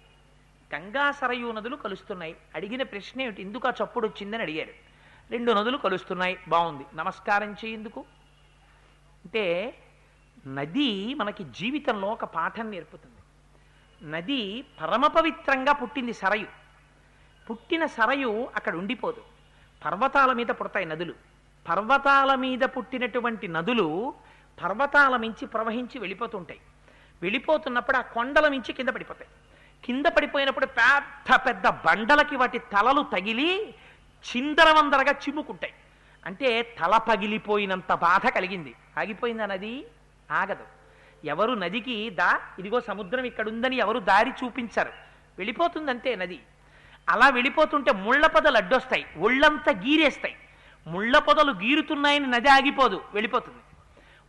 గంగా సరయూ నదులు కలుస్తున్నాయి. అడిగిన ప్రశ్న ఏమిటి? ఎందుకు ఆ చప్పుడు వచ్చిందని అడిగారు. 2 నదులు కలుస్తున్నాయి, బాగుంది, నమస్కారం చేయందుకు అంటే నది మనకి జీవితంలో ఒక పాఠం నేర్పుతుంది. నది పరమ పవిత్రంగా పుట్టింది సరయు. పుట్టిన సరయు అక్కడ ఉండిపోదు. పర్వతాల మీద పుడతాయి నదులు. పర్వతాల మీద పుట్టినటువంటి నదులు పర్వతాల మించి ప్రవహించి వెళ్ళిపోతుంటాయి. వెళ్ళిపోతున్నప్పుడు ఆ కొండల మించి కింద పడిపోతాయి. కింద పడిపోయినప్పుడు పెద్ద పెద్ద బండలకి వాటి తలలు తగిలి చిందరవందరగా చిమ్ముకుంటాయి. అంటే తల పగిలిపోయినంత బాధ కలిగింది. ఆగిపోయిందా నది? ఆగదు. ఎవరు నదికి ఇదిగో సముద్రం ఇక్కడుందని ఎవరు దారి చూపించరు. వెళ్ళిపోతుందంతే నది. అలా వెళ్ళిపోతుంటే ముళ్ళ పొదలు అడ్డొస్తాయి, ఒళ్ళంతా గీరేస్తాయి. ముళ్ళ పొదలు గీరుతున్నాయని నది ఆగిపోదు, వెళ్ళిపోతుంది.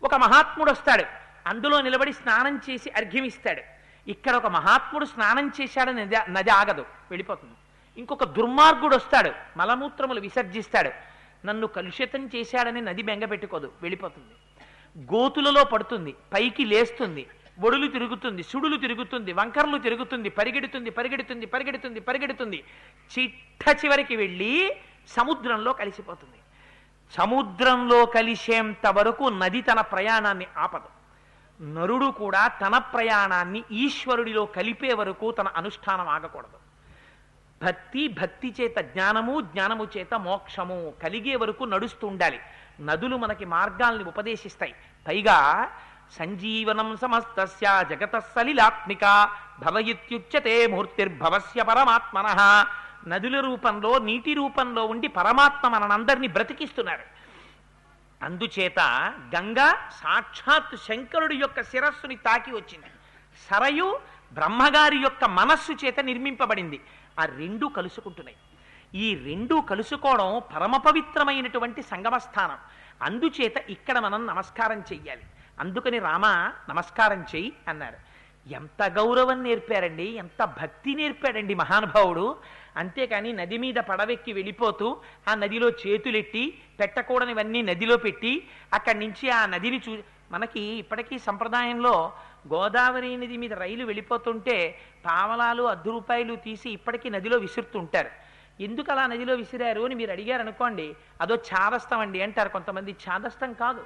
ఒక మహాత్ముడు వస్తాడు, అందులో నిలబడి స్నానం చేసి అర్ఘ్యమిస్తాడు. ఇక్కడ ఒక మహాత్ముడు స్నానం చేశాడని నది ఆగదు, వెళ్ళిపోతుంది. ఇంకొక దుర్మార్గుడు వస్తాడు, మలమూత్రములు విసర్జిస్తాడు, నన్ను కలుషితం చేశాడని నది బెంగపెట్టుకోదు, వెళ్ళిపోతుంది. గోతులలో పడుతుంది, పైకి లేస్తుంది, ఒడులు తిరుగుతుంది, సుడులు తిరుగుతుంది, వంకర్లు తిరుగుతుంది, పరిగెడుతుంది పరిగెడుతుంది పరిగెడుతుంది పరిగెడుతుంది, చిట్ట చివరికి వెళ్ళి సముద్రంలో కలిసిపోతుంది. సముద్రంలో కలిసేంత వరకు నది తన ప్రయాణాన్ని ఆపదు. నరుడు కూడా తన ప్రయాణాన్ని ఈశ్వరుడిలో కలిపే వరకు తన అనుష్ఠానం ఆగకూడదు. భక్తి చేత జ్ఞానము, జ్ఞానము చేత మోక్షము కలిగే వరకు నడుస్తూ ఉండాలి. నదులు మనకి మార్గాల్ని ఉపదేశిస్తాయి. పైగా సంజీవనం సమస్తస్య జగత సలిలాత్మిక భవయిత్యుచ్యతే మూర్తిర్భవస్య పరమాత్మనః. నదుల రూపంలో, నీటి రూపంలో ఉండి పరమాత్మ మనందరినీ బ్రతికిస్తున్నారు. అందుచేత గంగా సాక్షాత్ శంకరుడి యొక్క శిరస్సుని తాకి వచ్చింది. సరయు బ్రహ్మగారి యొక్క మనస్సు చేత నిర్మింపబడింది. ఆ 2 కలుసుకుంటున్నాయి. ఈ 2 కలుసుకోవడం పరమ పవిత్రమైనటువంటి సంగమస్థానం. అందుచేత ఇక్కడ మనం నమస్కారం చెయ్యాలి. అందుకని రామ నమస్కారం చెయ్యి అన్నారు. ఎంత గౌరవం నేర్పారండి, ఎంత భక్తి నేర్పాడండి మహానుభావుడు. అంతేకాని నది మీద పడవెక్కి వెళ్ళిపోతూ ఆ నదిలో చేతులెట్టి పెట్టకూడనివన్నీ నదిలో పెట్టి అక్కడి నుంచి ఆ నదిని మనకి ఇప్పటికీ సంప్రదాయంలో గోదావరి నది మీద రైలు వెళ్ళిపోతుంటే పావలాలు ₹10 తీసి ఇప్పటికీ నదిలో విసురుతుంటారు. ఎందుకు అలా నదిలో విసిరారు అని మీరు అడిగారు అనుకోండి, అదో ఛాదస్తం అండి అంటారు కొంతమంది. ఛాదస్తం కాదు.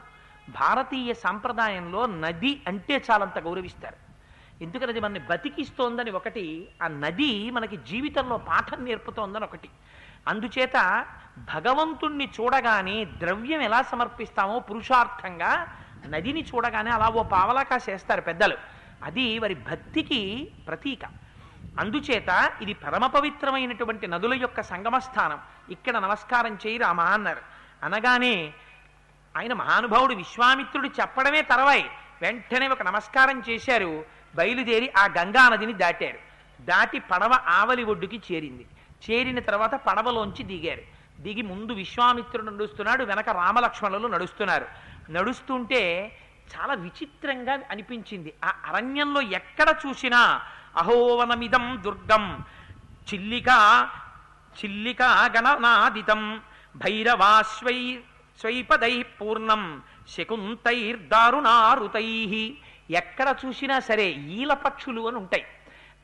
భారతీయ సంప్రదాయంలో నది అంటే చాలంత గౌరవిస్తారు. ఎందుకని అది మనని బతికిస్తోందని ఒకటి, ఆ నది మనకి జీవితంలో పాఠం నేర్పుతోందని ఒకటి. అందుచేత భగవంతుణ్ణి చూడగానే ద్రవ్యం ఎలా సమర్పిస్తామో పురుషార్థంగా నదిని చూడగానే అలా ఓ పావలాకా చేస్తారు పెద్దలు. అది వారి భక్తికి ప్రతీక. అందుచేత ఇది పరమ పవిత్రమైనటువంటి నదుల యొక్క సంగమస్థానం. ఇక్కడ నమస్కారం చేయి రామా అన్నారు. అనగానే ఆయన మహానుభావుడు విశ్వామిత్రుడు చెప్పడమే తర్వాయి వెంటనే ఒక నమస్కారం చేశారు. బయలుదేరి ఆ గంగా నదిని దాటారు. దాటి పడవ ఆవలి ఒడ్డుకి చేరింది. చేరిన తర్వాత పడవలోంచి దిగారు. దిగి ముందు విశ్వామిత్రుడు నడుస్తున్నాడు, వెనక రామలక్ష్మణులు నడుస్తున్నారు. నడుస్తుంటే చాలా విచిత్రంగా అనిపించింది. ఆ అరణ్యంలో ఎక్కడ చూసినా అహోవనమిదం దుర్గం చిల్లికా గణనాదితం భైరవాశ్వైపదై పూర్ణం శకుంతైర్దారుణారుతై. ఎక్కడ చూసినా సరే ఈల పక్షులు అని ఉంటాయి.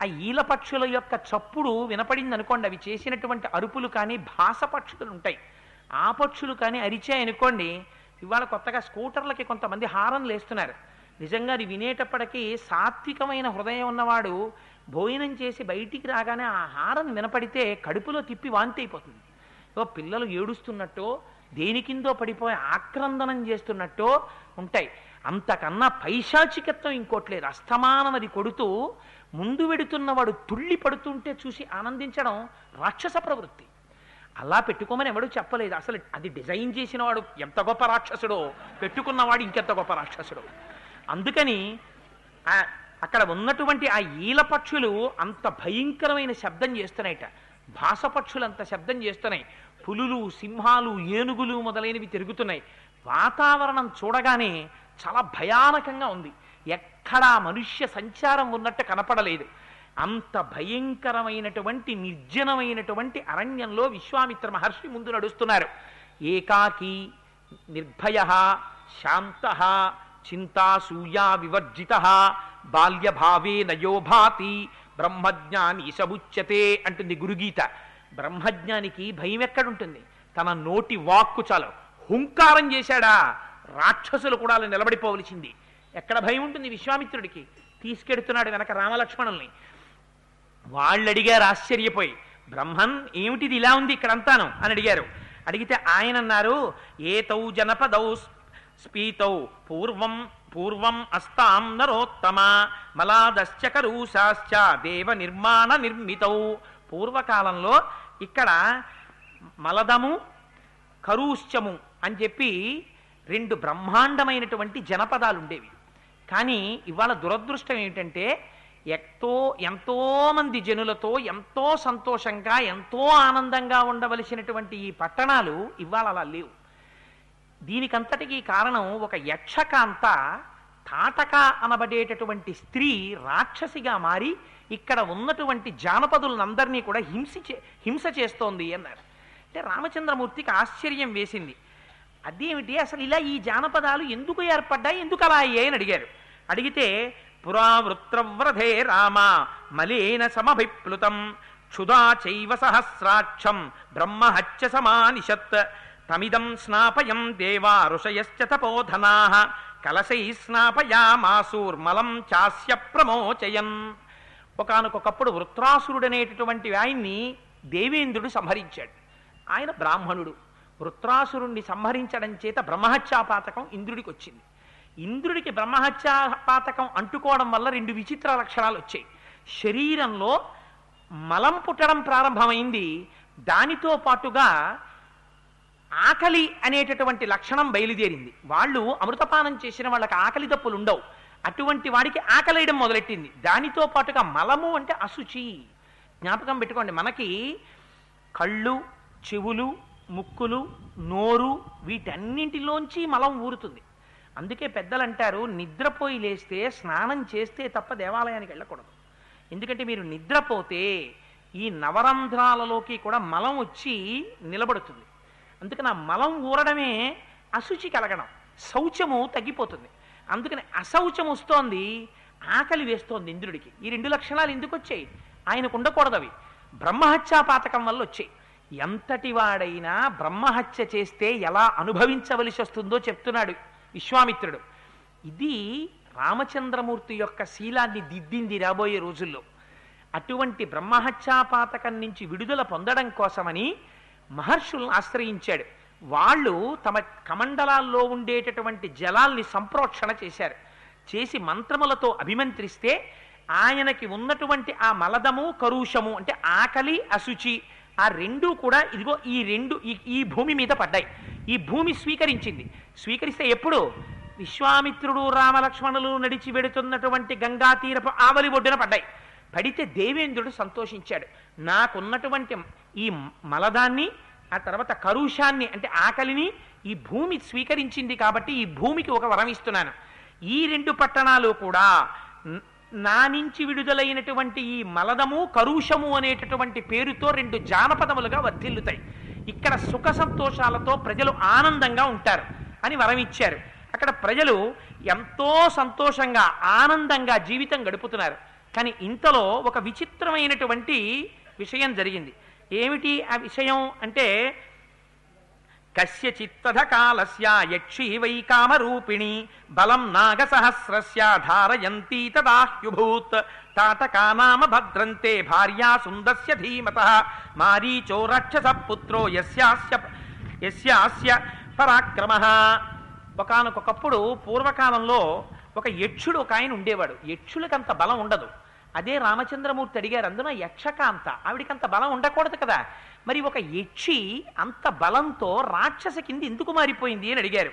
ఆ ఈల పక్షుల యొక్క చప్పుడు వినపడింది అనుకోండి, అవి చేసినటువంటి అరుపులు కానీ భాస పక్షులు ఉంటాయి. ఆ పక్షులు కానీ అరిచాయనుకోండి, ఇవాళ కొత్తగా స్కూటర్లకి కొంతమంది హారన్లు వేస్తున్నారు. నిజంగా అది వినేటప్పటికీ సాత్వికమైన హృదయం ఉన్నవాడు భోజనం చేసి బయటికి రాగానే ఆ హారన్ వినపడితే కడుపులో తిప్పి వాంతి అయిపోతుంది. పిల్లలు ఏడుస్తున్నట్టో దేనికిందో పడిపోయి ఆక్రందనం చేస్తున్నట్టో ఉంటాయి. అంతకన్నా పైశాచికత్వం ఇంకోట్లేదు. అస్తమానం అది కొడుతూ ముందు వెడుతున్నవాడు తుళ్ళి పడుతుంటే చూసి ఆనందించడం రాక్షస ప్రవృత్తి. అలా పెట్టుకోమని ఎవడు చెప్పలేదు. అసలు అది డిజైన్ చేసిన వాడు ఎంత గొప్ప రాక్షసుడో, పెట్టుకున్నవాడు ఇంకెంత గొప్ప రాక్షసుడో. అందుకని అక్కడ ఉన్నటువంటి ఆ ఈల పక్షులు అంత భయంకరమైన శబ్దం చేస్తున్నాయిట. భాస పక్షులు అంత శబ్దం చేస్తున్నాయి. పులులు, సింహాలు, ఏనుగులు మొదలైనవి తిరుగుతున్నాయి. వాతావరణం చూడగానే చాలా భయానకంగా ఉంది. ఎక్కడా మనుష్య సంచారం ఉన్నట్టు కనపడలేదు. అంత భయంకరమైనటువంటి నిర్జనమైనటువంటి అరణ్యంలో విశ్వామిత్ర మహర్షి ముందు నడుస్తున్నారు. ఏకాకి నిర్భయ శాంత చింతాసూయా వివర్జిత బాల్యభావే నయోభాతి బ్రహ్మజ్ఞాని సముచ్యతే అంటుంది గురుగీత. బ్రహ్మజ్ఞానికి భయం ఎక్కడుంటుంది? తన నోటి వాక్కు చాలు. హుంకారం చేశాడా రాక్షసులు కూడా అలా నిలబడిపోవలసింది. ఎక్కడ భయం ఉంటుంది విశ్వామిత్రుడికి? తీసుకెడుతున్నాడు వెనక రామలక్ష్మణుల్ని. వాళ్ళు అడిగారు ఆశ్చర్యపోయి, బ్రహ్మన్ ఏమిటిది ఇలా ఉంది ఇక్కడంతాను అని అడిగారు. అడిగితే ఆయన అన్నారు, ఏతౌ జనపదౌ స్పీతౌ పూర్వం అస్తాం నరోత్తమ మలాదశ్చ కరూషాశ్చ దేవ నిర్మాణ నిర్మితౌ. పూర్వకాలంలో ఇక్కడ మలదము కరూశ్చము అని చెప్పి రెండు బ్రహ్మాండమైనటువంటి జనపదాలు ఉండేవి. కానీ ఇవాళ దురదృష్టం ఏమిటంటే ఎంతో మంది జనులతో ఎంతో సంతోషంగా ఎంతో ఆనందంగా ఉండవలసినటువంటి ఈ పట్టణాలు ఇవాళ అలా లేవు. దీనికంతటికీ కారణం ఒక యక్షకాంత తాటక అనబడేటటువంటి స్త్రీ రాక్షసిగా మారి ఇక్కడ ఉన్నటువంటి జానపదులందరినీ కూడా హింస చేస్తోంది అన్నారు. అంటే రామచంద్రమూర్తికి ఆశ్చర్యం వేసింది. అదేమిటి అసలు ఇలా ఈ జానపదాలు ఎందుకు ఏర్పడ్డాయి, ఎందుకు అలా అయ్యాయి అని అడిగారు. అడిగితే పురావృత్రవ్రధే రామ మలేన సమభిప్లుతం క్షుదా చైవ సహస్రాక్షం బ్రహ్మహత్య సమానిషత్ తమిదం స్నాపయం దేవా ఋషయశ్చ తపోధనాః కలశై స్నాపయామాసూర్మలం చాస్య ప్రమోచయన్. ఒకానొకప్పుడు వృత్రాసురుడనేటటువంటి ఆయన్ని దేవేంద్రుడు సంహరించాడు. ఆయన బ్రాహ్మణుడు. వృత్రాసురుణ్ణి సంహరించడం చేత బ్రహ్మహత్యాపాతకం ఇంద్రుడికి వచ్చింది. ఇంద్రుడికి బ్రహ్మహత్యాపాతకం అంటుకోవడం వల్ల రెండు విచిత్ర లక్షణాలు వచ్చాయి. శరీరంలో మలం పుట్టడం ప్రారంభమైంది. దానితో పాటుగా ఆకలి అనేటటువంటి లక్షణం బయలుదేరింది. వాళ్ళు అమృతపానం చేసిన వాళ్ళకి ఆకలి దప్పులు ఉండవు. అటువంటి వాడికి ఆకలేయడం మొదలెట్టింది. దానితో పాటుగా మలము అంటే అశుచి. జ్ఞాపకం పెట్టుకోండి, మనకి కళ్ళు, చెవులు, ముక్కులు, నోరు వీటన్నింటిలోంచి మలం ఊరుతుంది. అందుకే పెద్దలు అంటారు, నిద్రపోయి లేస్తే స్నానం చేస్తే తప్ప దేవాలయానికి వెళ్ళకూడదు. ఎందుకంటే మీరు నిద్రపోతే ఈ నవరంధ్రాలలోకి కూడా మలం వచ్చి నిలబడుతుంది. అందుకని ఆ మలం ఊరడమే అశుచి కలగడం, శౌచము తగ్గిపోతుంది. అందుకని అశౌచం వస్తోంది, ఆకలి వేస్తోంది ఇంద్రుడికి. ఈ రెండు లక్షణాలు ఎందుకు వచ్చాయి? ఆయనకు ఉండకూడదు. అవి బ్రహ్మహత్యాపాతకం వల్ల వచ్చాయి. ఎంతటి వాడైనా బ్రహ్మహత్య చేస్తే ఎలా అనుభవించవలసి వస్తుందో చెప్తున్నాడు విశ్వామిత్రుడు. ఇది రామచంద్రమూర్తి యొక్క శీలాన్ని దిద్దింది రాబోయే రోజుల్లో. అటువంటి బ్రహ్మహత్యాపాతకం నుంచి విడుదల పొందడం కోసమని మహర్షులను ఆశ్రయించాడు. వాళ్ళు తమ కమండలాల్లో ఉండేటటువంటి జలాల్ని సంప్రోక్షణ చేశారు. చేసి మంత్రములతో అభిమంత్రిస్తే ఆయనకి ఉన్నటువంటి ఆ మలదము కరుషము అంటే ఆకలి అశుచి ఆ రెండూ కూడా ఇదిగో ఈ భూమి మీద పడ్డాయి. ఈ భూమి స్వీకరించింది. స్వీకరిస్తే ఎప్పుడు? విశ్వామిత్రుడు రామలక్ష్మణులు నడిచి వెడుతున్నటువంటి గంగా తీరపు ఆవలి ఒడ్డున పడ్డాయి. పడితే దేవేంద్రుడు సంతోషించాడు. నాకున్నటువంటి ఈ మలదాన్ని ఆ తర్వాత కరుషాన్ని అంటే ఆకలిని ఈ భూమి స్వీకరించింది కాబట్టి ఈ భూమికి ఒక వరం ఇస్తున్నాను. ఈ రెండు పట్టణాలు కూడా నా నుంచి విడుదలైనటువంటి ఈ మలదము కరుషము అనేటటువంటి పేరుతో రెండు జానపదములుగా వర్ధిల్లుతాయి. ఇక్కడ సుఖ సంతోషాలతో ప్రజలు ఆనందంగా ఉంటారు అని వరం ఇచ్చారు. అక్కడ ప్రజలు ఎంతో సంతోషంగా ఆనందంగా జీవితం గడుపుతున్నారు. కానీ ఇంతలో ఒక విచిత్రమైనటువంటి విషయం జరిగింది. ఏమిటి ఆ విషయం అంటే, కస్యచిత్తథ కాలస్య యక్షీ వై కామరూపిణి బలం నాగసహస్రస్య ధారయంతి తదాహ్యుభూత్ తాటకా నామ భద్రంతే భార్యా సుందస్య ధీమతః మారీచో రాక్షస పుత్రో యస్యాస్య పరాక్రమః. ఒకానొకప్పుడు పూర్వకాలంలో ఒక యక్షుడు ఒక ఆయన ఉండేవాడు. యక్షులకంత బలం ఉండదు. అదే రామచంద్రమూర్తి అడిగారు. అందున యక్షకాంత, ఆవిడికంత బలం ఉండకూడదు కదా. మరి ఒక యక్షి అంత బలంతో రాక్షస కింద ఎందుకు మారిపోయింది అని అడిగారు.